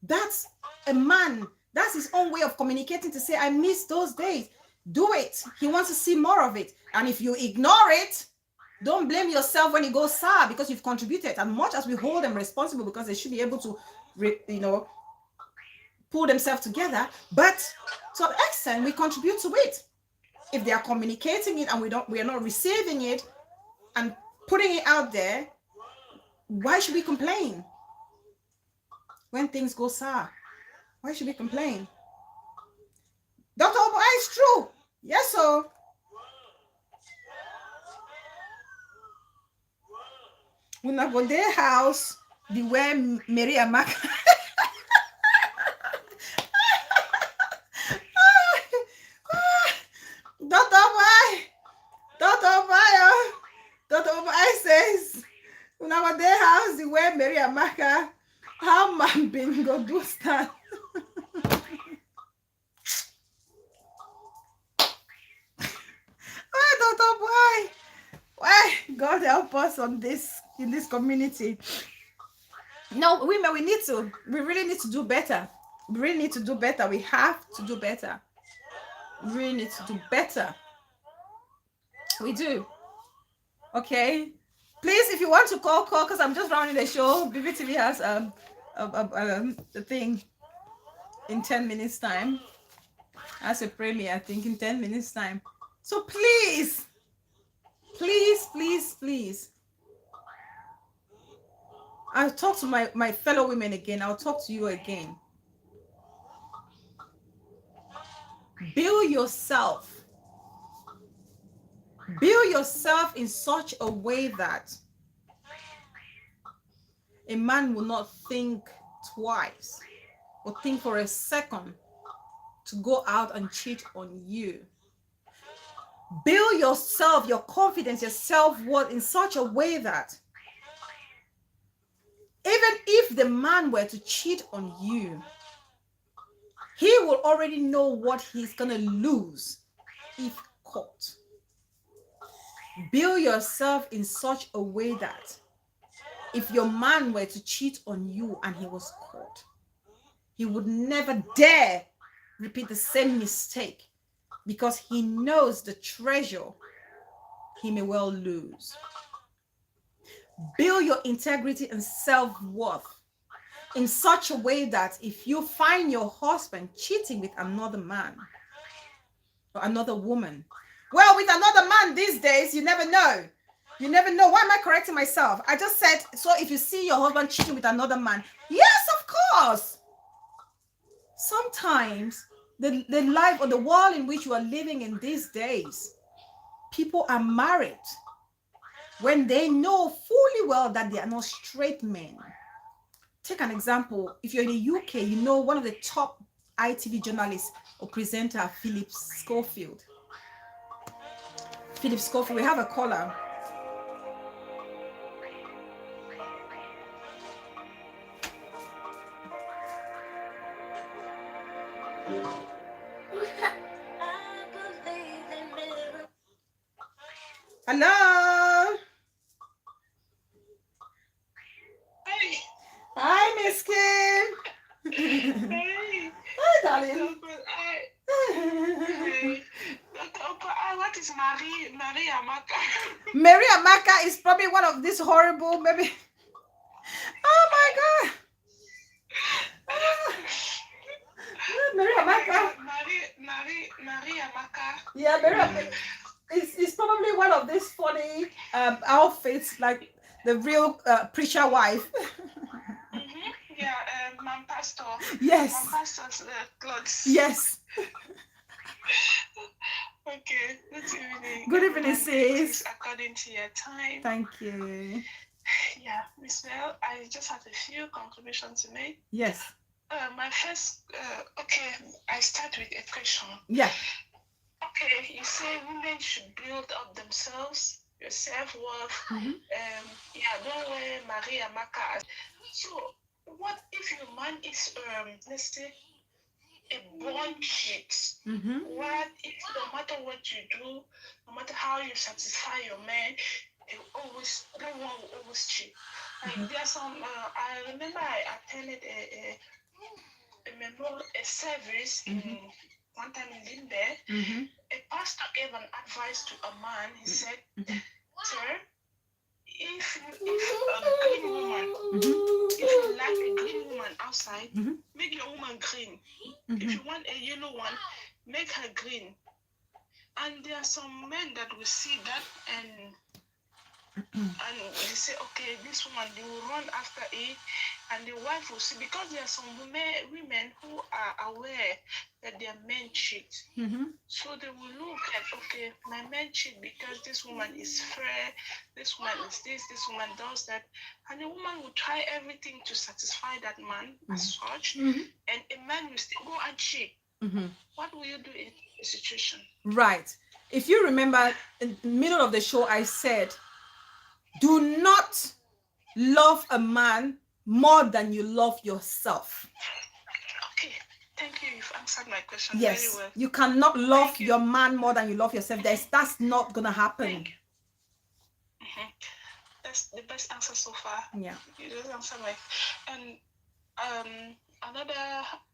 That's a man. That's his own way of communicating to say, I miss those days. Do it. He wants to see more of it. And if you ignore it, don't blame yourself when it goes sour because you've contributed. As much as we hold them responsible because they should be able to, pull themselves together. But to an extent, we contribute to it. If they are communicating it and we are not receiving it and putting it out there, why should we complain? When things go sour, why should we complain? Dr. Obo, it's true. Yes, sir. When I go their house, the way Mary Amaka. Dr. Obai says, when I go their house, the way Mary Amaka, how man been go do stand. Doctor, why? Why? God help us on this in this community. No, women, we really need to do better. We really need to do better. We have to do better. We really need to do better. We do. Okay. Please, if you want to call, because I'm just rounding the show. BBTV has the thing in 10 minutes time. As a premiere, I think in 10 minutes time. So please, please, please, please. I'll talk to my fellow women again. I'll talk to you again. Build yourself. Build yourself in such a way that a man will not think twice or think for a second to go out and cheat on you. Build yourself, your confidence, your self-worth in such a way that even if the man were to cheat on you, he will already know what he's going to lose if caught. Build yourself in such a way that if your man were to cheat on you and he was caught, he would never dare repeat the same mistake because he knows the treasure he may well lose. Build your integrity and self-worth in such a way that if you find your husband cheating with another man or another woman, well, with another man these days, you never know. You never know. Why am I correcting myself? I just said, so if you see your husband cheating with another man, yes, of course. Sometimes the life or the world in which you are living in these days, people are married when they know fully well that they are not straight men. Take an example. If you're in the UK, you know one of the top ITV journalists or presenter, Philip Schofield. Philip Schofield, we have a caller. Hello. Hey. Hi, Miss Kim. Hey. Hi, darling. Hey. What is Marie Amaka? Mary Amaka is probably one of these horrible, maybe. Oh my God. Mary Amaka. Marie Amaka. Yeah, Mary Amaka. It's probably one of these funny outfits, like the real preacher wife. Yeah, Mom Pastor. Yes. Mom Pastor's clothes. Yes. Okay. Good evening. Good evening, sis. According to your time. Thank you. Yeah, Miss Mel, I just have a few contributions to make. Yes. My first, I start with a question. Yeah. Okay, you say women should build up themselves, your self-worth. Mm-hmm. Don't wear Marie Amaka. So, what if your man is, let's say, a born cheat? Mm-hmm. What if no matter what you do, no matter how you satisfy your man, no one will always cheat? Like there's some, I remember I attended a service in one time in Limbe. A pastor gave an advice to a man. He said, sir, if a green woman, if you like a green woman outside, make your woman green. If you want a yellow one, make her green. And there are some men that will see that and they say, okay, this woman, they will run after it, and the wife will see, because there are some women who are aware that their men cheat. So they will look at, okay, my man cheat because this woman is fair, this woman is this woman does that, and the woman will try everything to satisfy that man as such, and a man will still go and cheat. What will you do in a situation? Right. If you remember, in the middle of the show, I said, do not love a man more than you love yourself. Okay, thank you. you've answered my question Yes, very well. you cannot love Thank you. your man more than you love yourself. That's not gonna happen. Thank you. That's the best answer so far. Yeah. You just answer my and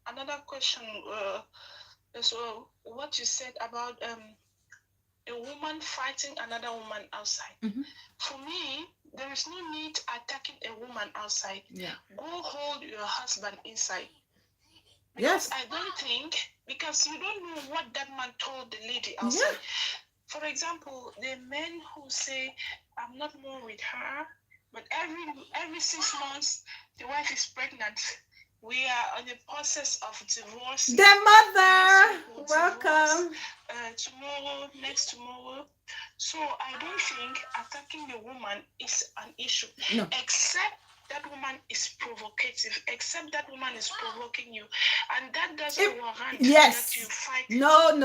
another question as well. What you said about a woman fighting another woman outside. For me, there is no need attacking a woman outside. Yeah. Go hold your husband inside. Yes. I don't think, because you don't know what that man told the lady outside. Yeah. For example, the men who say, I'm not more with her, but every 6 months, the wife is pregnant. We are on the process of divorce. The mother, welcome. Next tomorrow. So I don't think attacking the woman is an issue. No. Except that woman is provocative, except that woman is provoking you. And that doesn't warrant that you fight. No.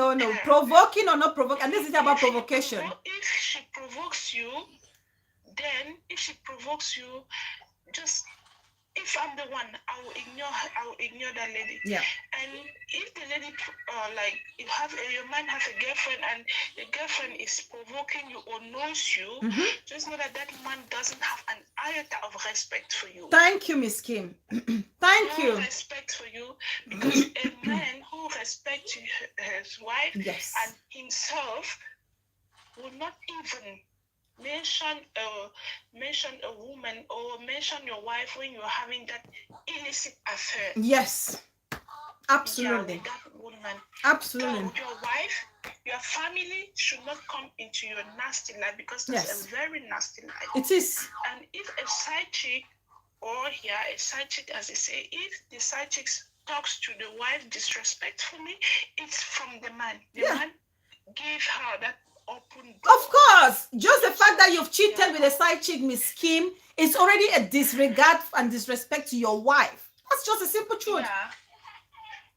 Provoking or not provoking. And this is about provocation. If she provokes you, just, if I'm the one, I will ignore that lady. Yeah. And if the lady, your man has a girlfriend and the girlfriend is provoking you or knows you, just know that man doesn't have an iota of respect for you. Thank you, Miss Kim. Thank you. Respect for you, because a man who respects his wife and himself will not even mention a woman or mention your wife when you're having that illicit affair. Yes, absolutely. That woman. Absolutely. Your wife, your family should not come into your nasty life, because that's a very nasty life. It is. And if a side chick, a side chick, as they say, if the side chick talks to the wife disrespectfully, it's from the man. The man gave her that open door. Of course, just the fact that you've cheated with a side chick, Miss Kim, is already a disregard and disrespect to your wife. That's just a simple truth. Yeah,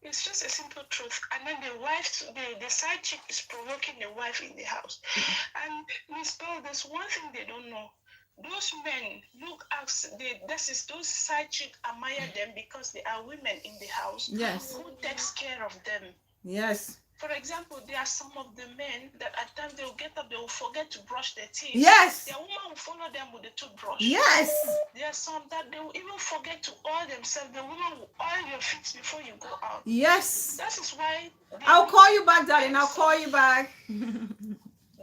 it's just a simple truth. And then the side chick is provoking the wife in the house. And Miss Paul, there's one thing they don't know. Those men those side chicks admire them because they are women in the house. Yes. Who takes care of them? Yes. For example, there are some of the men that at times they'll get up, they'll forget to brush their teeth. Yes. Their woman will follow them with the toothbrush. Yes. There are some that they will even forget to oil themselves. The woman will oil your feet before you go out. Yes. That is why I'll call you back, darling. I'll call you back.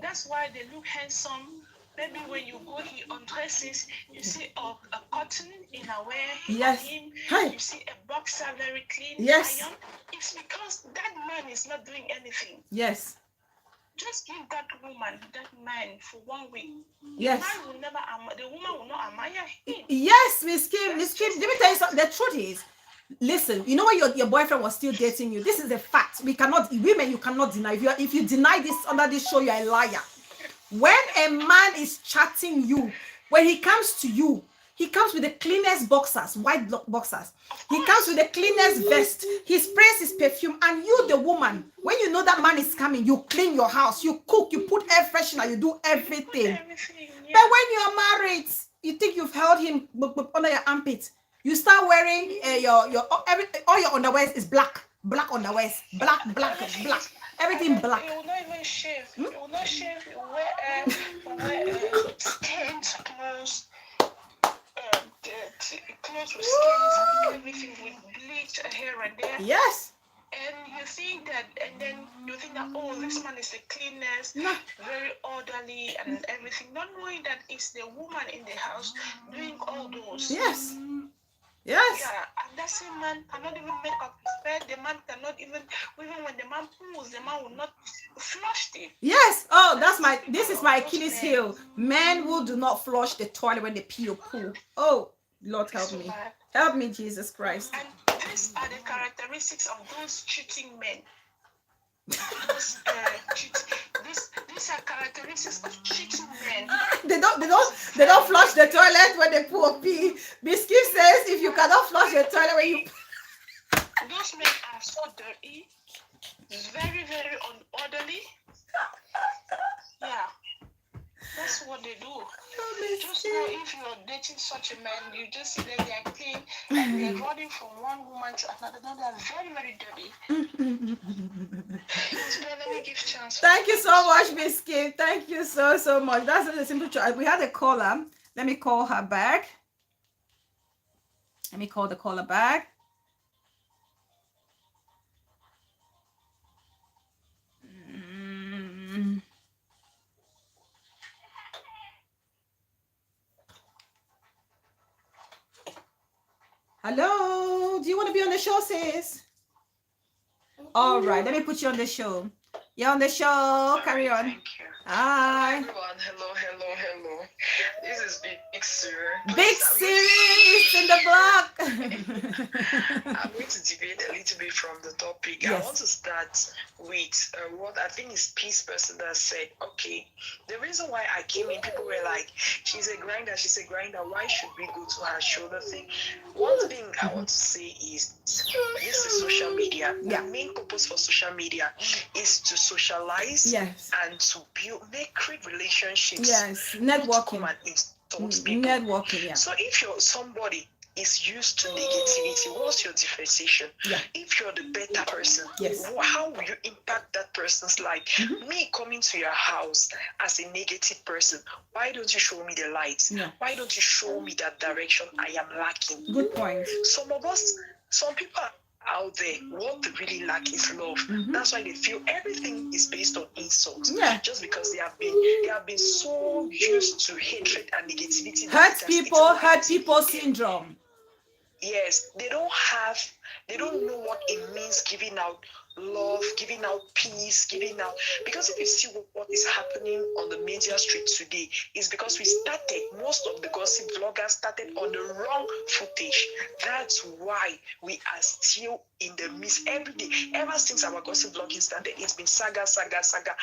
That's why they look handsome. Maybe when you go, he undresses, you see a cotton in a wear on him, you see a boxer very clean, iron. It's because that man is not doing anything. Yes. Just give that woman, that man for 1 week. Yes. The woman will not admire him. Yes, Miss Kim. Let me tell you something. The truth is, listen, you know when your boyfriend was still dating you, this is a fact. Women, you cannot deny. If you deny this under this show, you're a liar. When a man is chatting you, when he comes to you, he comes with the cleanest boxers, white boxers. He comes with the cleanest vest. He sprays his perfume. And you, the woman, when you know that man is coming, you clean your house, you cook, you put air freshener, you do everything. But when you're married, you think you've held him under your armpit. You start wearing all your underwear is black underwear, black. Everything black. You will not even shave. You will not shave. Wear stained clothes. Clothes with skins and everything with bleach here and there. Yes. And you think that, oh, this man is the cleanest, very orderly and everything, not knowing that it's the woman in the house doing all those. Yes. Yeah, and that same man cannot even make up his bed. The man cannot even when the man pulls, the man will not flush it. Yes. Oh, this is my Achilles heel. Men who do not flush the toilet when they pee or poo. Oh, Lord help me. Help me, Jesus Christ. And these are the characteristics of those cheating men. These are characteristics of cheating men. They don't flush the toilet when they poo or pee. Biscuit says if you cannot flush the toilet when you those men are so dirty, very, very unorderly. Yeah. That's what they do. Oh, Just know if you're dating such a man, you just see them, they are clean, and they're running from one woman to another. No, they are very, very dirty. It's better, let me give chance. Thank you so much, Miss Kim. Thank you so much. That's a simple choice. We had a caller. Let me call her back. Let me call the caller back. Hello, do you want to be on the show, sis? All right, let me put you on the show. You're on the show. Carry on. Thank you. Hi. Everyone, hello. This is Big Siri. Big series in the block. I'm going to deviate a little bit from the topic. Yes. I want to start with what I think is Peace person that said, okay, the reason why I came in, people were like, she's a grinder, why should we go to her shoulder thing? One thing I want to say is, this is social media. Yeah. The main purpose for social media is to socialize, Yes. and to create relationships. Yes. Not to Networking. come and insult people. Networking, yeah. So if you're somebody is used to negativity, what's your differentiation? Yeah. If you're the better person, Yes. how will you impact that person's life? Me coming to your house as a negative person, why don't you show me the light? Yeah. Why don't you show me that direction I am lacking? Good point. Some people are out there, what they really lack is love. That's why they feel everything is based on insults. Yeah. Just because they have been so used to hatred and negativity. Hurt people syndrome. Yes, they don't know what it means giving out love, giving out peace, because if you see what is happening on the media street today, is because most of the gossip vloggers started on the wrong footage. That's why we are still in the midst every day. Ever since our gossip vlogging started, it's been saga.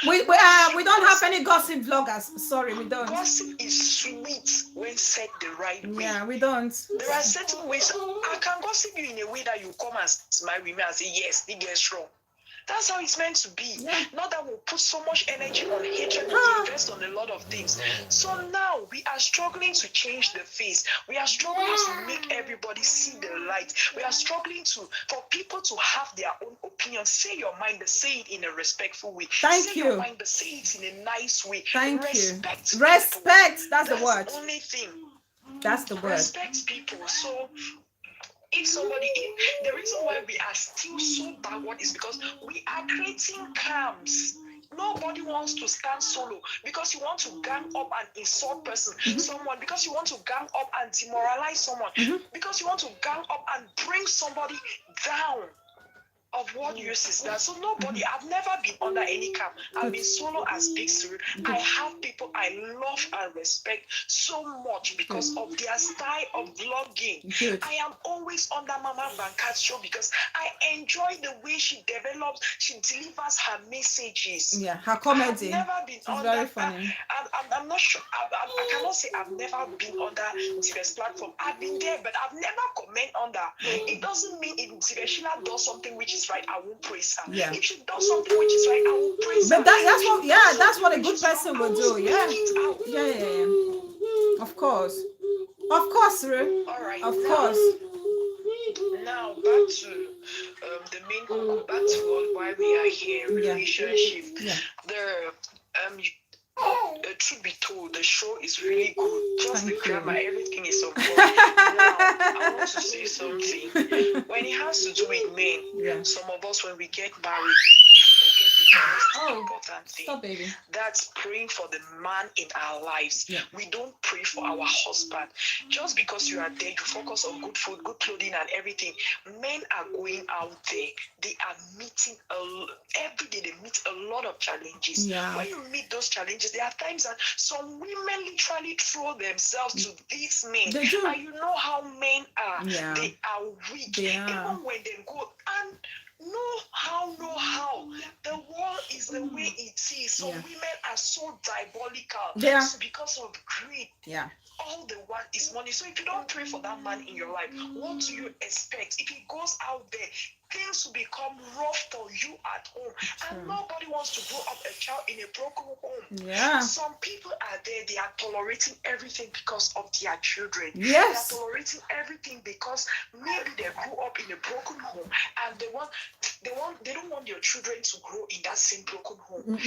We don't have any gossip vloggers. Sorry, we don't. Gossip is sweet when said the right way. Yeah, we don't. There are certain ways I can gossip you in a way that you come and smile with me and say, yes, the girl's strong. That's how it's meant to be. Yeah. Not that we'll put so much energy on hatred and invest on a lot of things. So now we are struggling to change the face. We are struggling to make everybody see the light. We are struggling for people to have their own opinion. Say your mind, but say it in a respectful way. Thank you. Say your mind, but say it in a nice way. Thank Respect you. people. Respect. That's the word. The only thing. That's the word. Respect people. So if the reason why we are still so backward is because we are creating camps. Nobody wants to stand solo because you want to gang up and insult someone, because you want to gang up and demoralize someone, because you want to gang up and bring somebody down. Of what use is that? So nobody, I've never been under any camp. I've been solo as Big Siri. I have people I love and respect so much because of their style of vlogging. Good. I am always under Mama Bankat's show because I enjoy the way she delivers her messages. Yeah, her comedy. I've never been She's under, very funny. I'm not sure. I cannot say I've never been under Tive's platform. I've been there, but I've never comment under. It doesn't mean if Tive Sheila does something which is right, I won't praise her. Yeah. If she does something which is right, I will praise her. But that's what a good person would do. Yeah. Of course, Ru. All right. Of course. Now back to the main goal, back to why we are here, relationship. Yeah. Truth be told, the show is really good. Just Thank the grammar, you. everything is on point. Now, I want to say something. When it has to do with men, some of us, when we get married, we forget the most important thing. Stop, baby. That's praying for the man in our lives. Yeah. We don't pray for our husband. Just because you are there, you focus on good food, good clothing, and everything. Men are going out there. They are meeting every day. They meet a lot of challenges. Yeah. When you meet those challenges, there are times that some women literally throw themselves to these men. They do. And you know how men are. Yeah. They are weak. They are. Even when they go and know how the world is the way it is. Some women are so diabolical. Yeah. Because of greed. Yeah. all they want is money. So if you don't pray for that man in your life, what do you expect? If he goes out there, things will become rough for you at home. And nobody wants to grow up a child in a broken home. Yeah. Some people are there, they are tolerating everything because of their children. Yes. They are tolerating everything because maybe they grew up in a broken home and they don't want their children to grow in that same broken home.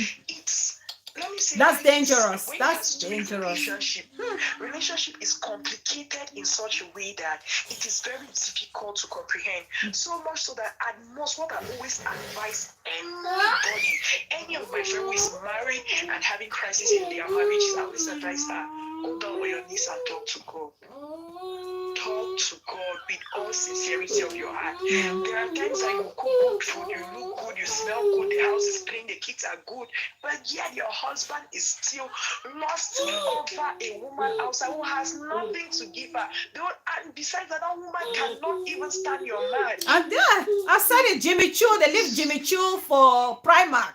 Let me say that's dangerous. That's dangerous. Relationship is complicated in such a way that it is very difficult to comprehend. So much so that at most, what I always advise anybody, any of my friends who is married and having crisis in their marriages, I always advise her, go down on your knees and talk to God. Talk to God with all sincerity of your heart. There are times that you cook good food, you look good, you smell good, the house is clean, the kids are good, but yet your husband is still lusting over a woman outside who has nothing to give her. And besides that woman cannot even stand your man. And there, I said it, Jimmy Choo, they leave Jimmy Choo for Primark.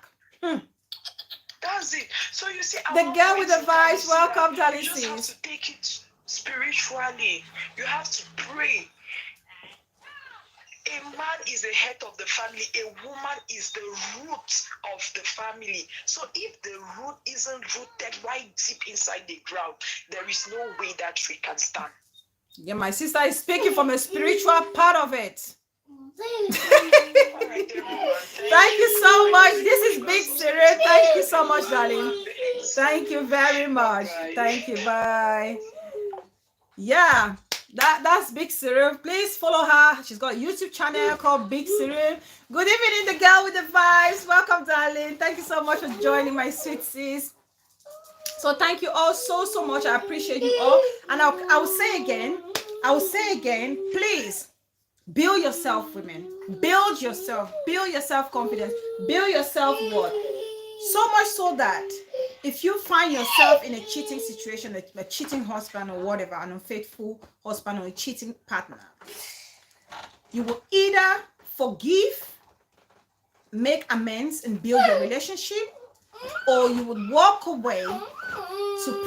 That's it. So you see, the girl with the vibes, welcome, darling. You just have to take it spiritually. You have to pray. A man is the head of the family. A woman is the root of the family. So if the root isn't rooted right deep inside the ground, there is no way that tree can stand. Yeah, my sister is speaking from a spiritual part of it. Thank you so much. This is Big Cyril. Thank you so much, darling. Thank you very much. Thank you. Bye. Yeah, that's Big Cyril. Please follow her. She's got a YouTube channel called Big Cyril. Good evening, the girl with the vibes. Welcome, darling. Thank you so much for joining, my sweet sis. So thank you all so much. I appreciate you all. And I'll say again, please build yourself, women. Build yourself confidence. Build yourself worth. So much so that if you find yourself in a cheating situation, a cheating husband or whatever, an unfaithful husband or a cheating partner, you will either forgive, make amends and build your relationship, or you would walk away to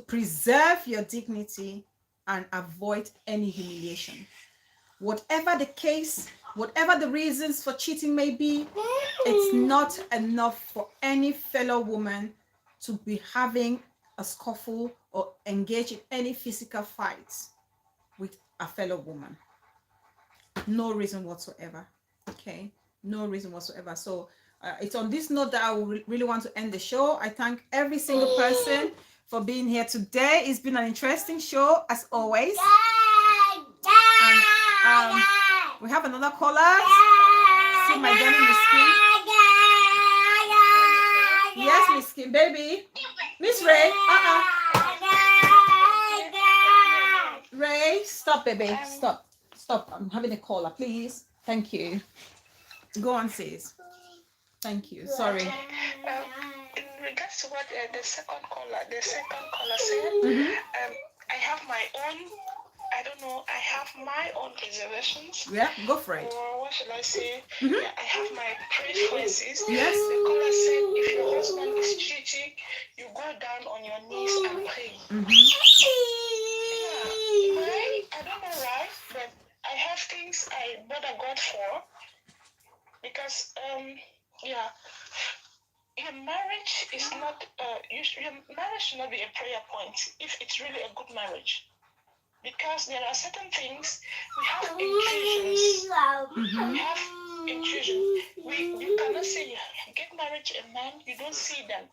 preserve your dignity and avoid any humiliation. Whatever the case, whatever the reasons for cheating may be, it's not enough for any fellow woman to be having a scuffle or engage in any physical fights with a fellow woman. No reason whatsoever. Okay, no reason whatsoever. So it's on this note that I really want to end the show. I thank every single person for being here today. It's been an interesting show as always. And, we have another caller. See my darling Miss Kim. Yes, Miss Kim, baby. Miss Ray. Ray, stop, baby. Stop. I'm having a caller, please. Thank you. Go on, sis. Thank you. Sorry. In regards to what the second caller said, I have my own. I don't know. I have my own reservations. Yeah, go for it. Or what should I say? Yeah, I have my preferences. Yes. The caller said, if your husband is cheating, you go down on your knees and pray. I don't know why, but I have things I bother God for because your marriage is not. Your marriage should not be a prayer point if it's really a good marriage. Because there are certain things we have intrusions. We have intrusions. You cannot say you get married to a man, you don't see them.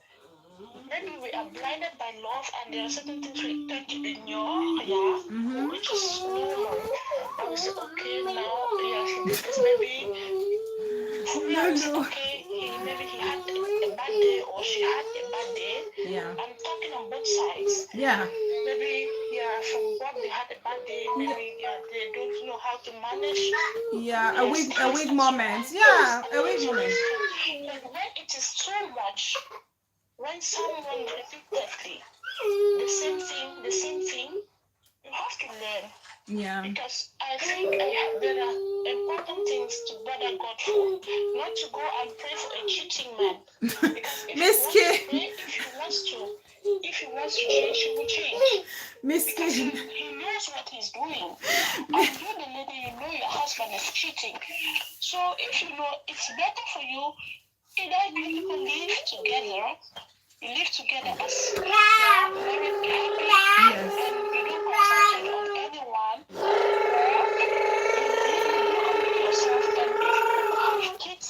Maybe we are blinded by love and there are certain things we tend to ignore, which is normal. And we say, okay, now, because maybe maybe he had a bad day or she had a bad day. Yeah. I'm talking on both sides. Yeah. Maybe, from what they had a bad day, maybe they don't know how to manage. Yeah, a weak moment. Yeah, a weak moment. But when it is too much, when someone repeatedly the same thing, you have to learn. Yeah. Because I think there are important things to bother God for, not to go and pray for a cheating man. Because if Miss Kim. if he wants to If he wants to change, he will change. Miss Because Kim. he knows what he's doing. And you, the lady, you know your husband is cheating. So if you know it's better for you, either you people live together, you live together as married couple, Yes. and you don't concentrate on anyone, or you do yourself, and if you people have kids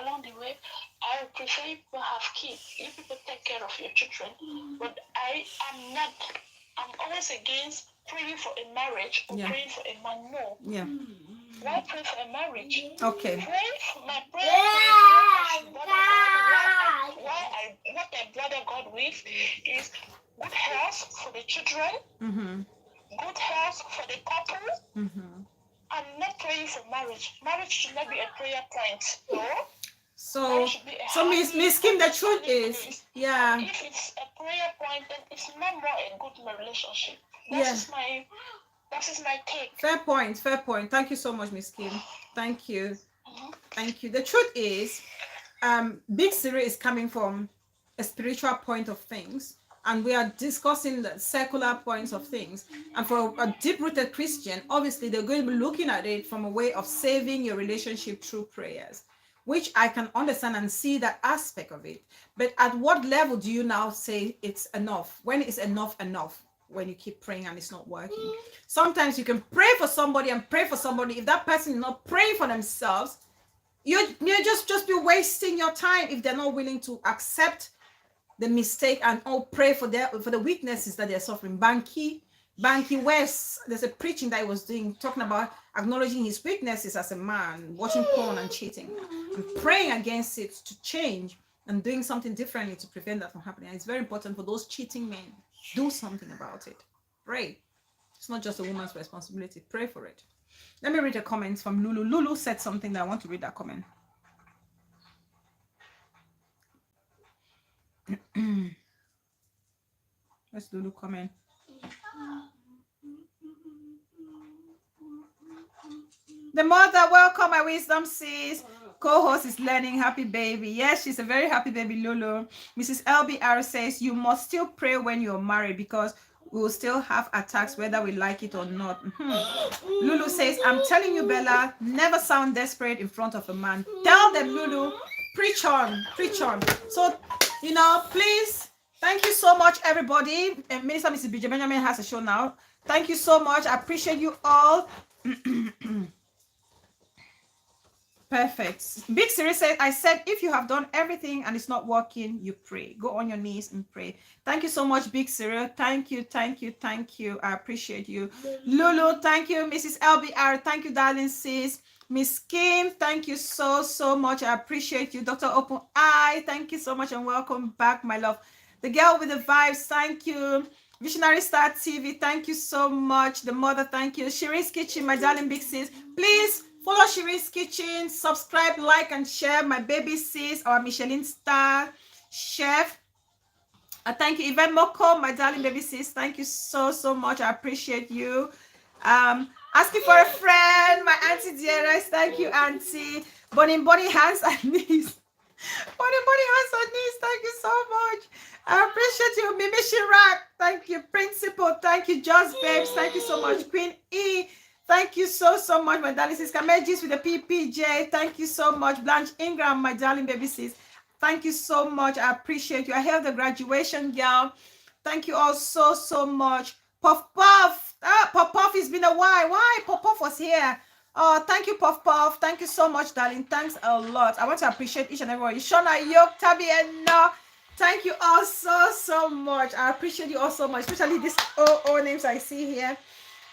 along the way, I would prefer you people have kids. You people take care of your children. But I'm always against praying for a marriage or praying for a man. No. Yeah. Why pray for a marriage? Okay. Pray for my prayer for what I bother God with is good health for the children, good health for the couple. I'm not praying for marriage. Marriage should not be a prayer point. No. So Miss Kim, the truth is, yeah. If it's a prayer point, then it's not more a good relationship. That is my take. Fair point. Thank you so much, Miss Kim. Thank you. Thank you. The truth is, Big Siri is coming from a spiritual point of things, and we are discussing the secular points of things. And for a deep-rooted Christian, obviously they're going to be looking at it from a way of saving your relationship through prayers, which I can understand and see that aspect of it. But at what level do you now say it's enough? When is enough? When you keep praying and it's not working? Sometimes you can pray for somebody and pray for somebody. If that person is not praying for themselves, you just be wasting your time if they're not willing to accept the mistake and pray for the weaknesses that they're suffering. Banky West, there's a preaching that he was doing, talking about acknowledging his weaknesses as a man, watching porn and cheating, and praying against it to change and doing something differently to prevent that from happening. And it's very important for those cheating men. Do something about it. Pray. It's not just a woman's responsibility. Pray for it. Let me read a comment from Lulu. Lulu said something that I want to read that comment. Let's Lulu comment. The mother, welcome, my wisdom sis. Co-host is learning. Happy baby. Yes, she's a very happy baby, Lulu. Mrs. LBR says you must still pray when you're married because we will still have attacks whether we like it or not. Lulu says, I'm telling you, Bella, never sound desperate in front of a man. Tell them, Lulu, preach on. So, please, thank you so much, everybody. Minister Mrs. BJ Benjamin has a show now. Thank you so much. I appreciate you all. Perfect. Big Siri said, I said, if you have done everything and it's not working, you pray. Go on your knees and pray. Thank you so much, Big Siri. Thank you. I appreciate you. Lulu, thank you. Mrs. LBR, thank you, darling sis. Miss Kim, thank you so much. I appreciate you. Dr. Open Eye, thank you so much and welcome back, my love. The girl with the vibes, thank you. Visionary Star TV, thank you so much. The mother, thank you. Shiri's Kitchen, my darling big sis. Please follow Shiri's Kitchen, subscribe, like, and share. My baby sis, our Michelin star chef. Thank you, Yvette Moko, my darling baby sis. Thank you so much. I appreciate you. Asking for a friend, my auntie dearest. Thank you, auntie. Body, hands, and knees. Body, hands, and knees. Thank you so much. I appreciate you, Mimi Shirak. Thank you, Principal. Thank you, Just Babes. Thank you so much, Queen E. Thank you so much, my darling sis. Kamejis with the PPJ. Thank you so much, Blanche Ingram, my darling baby sis. Thank you so much. I appreciate you. I held the graduation, girl. Thank you all so much. Puff. Puff, it's been a while. Why? Puff was here. Oh, thank you, Puff. Thank you so much, darling. Thanks a lot. I want to appreciate each and every one. Shona, Yoke, Tabby, and No. Thank you all so much. I appreciate you all so much, especially these names I see here.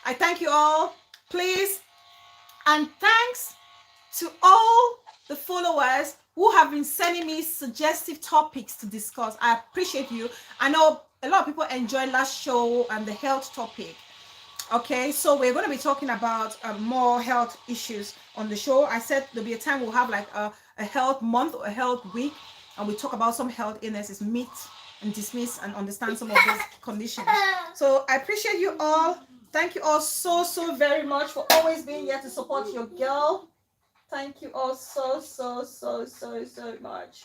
I thank you all. Please, and thanks to all the followers who have been sending me suggestive topics to discuss. I appreciate you. I know a lot of people enjoyed last show and the health topic. Okay, so we're going to be talking about more health issues on the show. I said there'll be a time we'll have like a health month or a health week, and we talk about some health illnesses, meet and dismiss and understand some of these conditions. So I appreciate you all. Thank you all so very much for always being here to support your girl. Thank you all so much.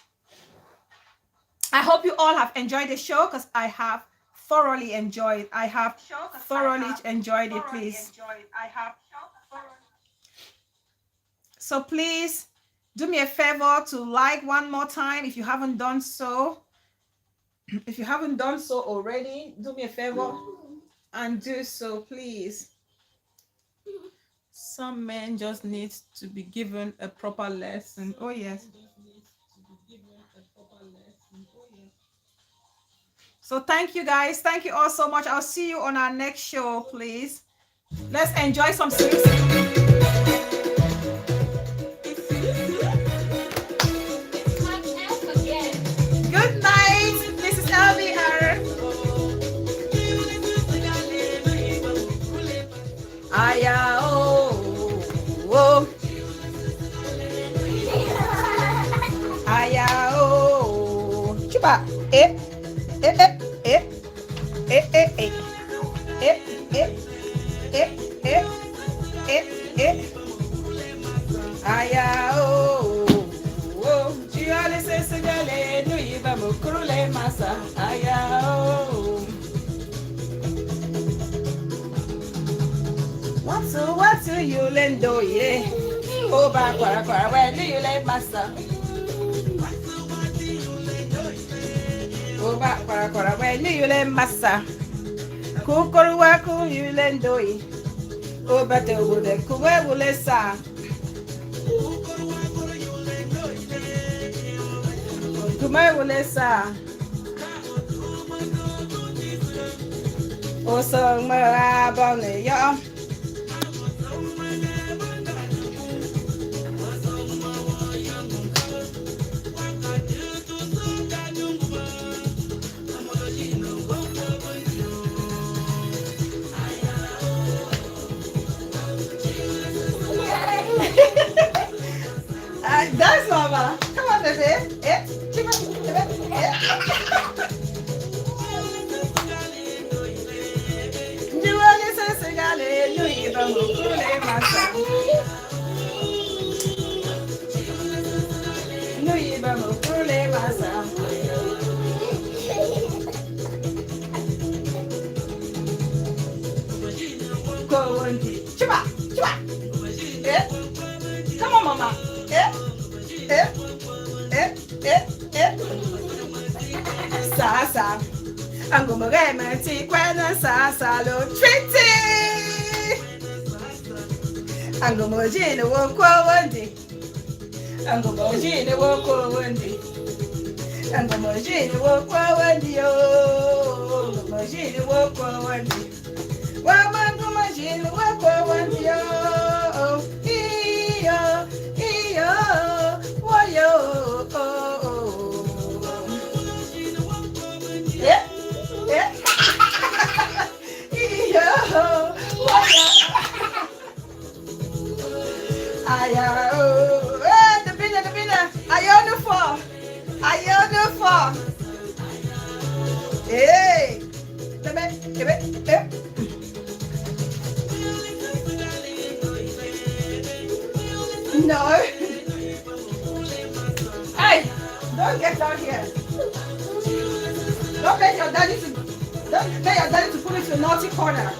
I hope you all have enjoyed the show because I have thoroughly enjoyed. I have thoroughly enjoyed it, please. So please do me a favor to like one more time if you haven't done so. If you haven't done so already, do me a favor and do so, please. Some men just need to be given a proper lesson. Oh, yes. So thank you, guys. Thank you all so much. I'll see you on our next show, please. Let's enjoy some sleep. Good night. This is LBR. Aya, oh, oh. Aya, oh. Chupa, eh, eh, eh, eh, eh, eh, eh, eh, eh, eh, eh, eh, eh. Aya, oh, oh. Jiale se segale, no iba mo krule masa. Aya, oh. What's you lendo ye? Oh, back where do you lay masa? Oh, back where do you lay masa? Kukuruaku you lendo ye. Oh, but the wood, Kuwe will sa. Kumai will sa. Oh, so my bonnet, yeah. That's Mama. Come on, baby. Eh? Come on, Mama. Sasa. I'm gonna get my tea when Sasa lo treaty. I'm gonna gin the walk one day. I'm gonna gin the walk one day. I'm gonna gin the walk one day. Oh, I'm gonna gin the walk one day. Well, I'm gonna gin the walk one day. Oh, yeah. The winner. Ayonu 4. Hey. No. Hey, don't get down here. Don't let your daddy to put it to a naughty corner.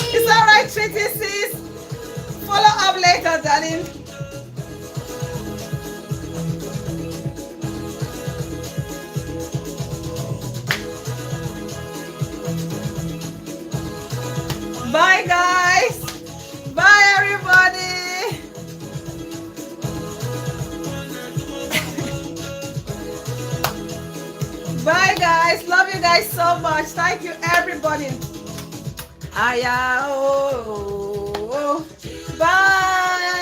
It's all right, Treaty sis. Follow up later, darling. Bye, guys. Bye, everybody. Bye, guys. Love you guys so much. Thank you, everybody. Aya, oh, oh. Bye.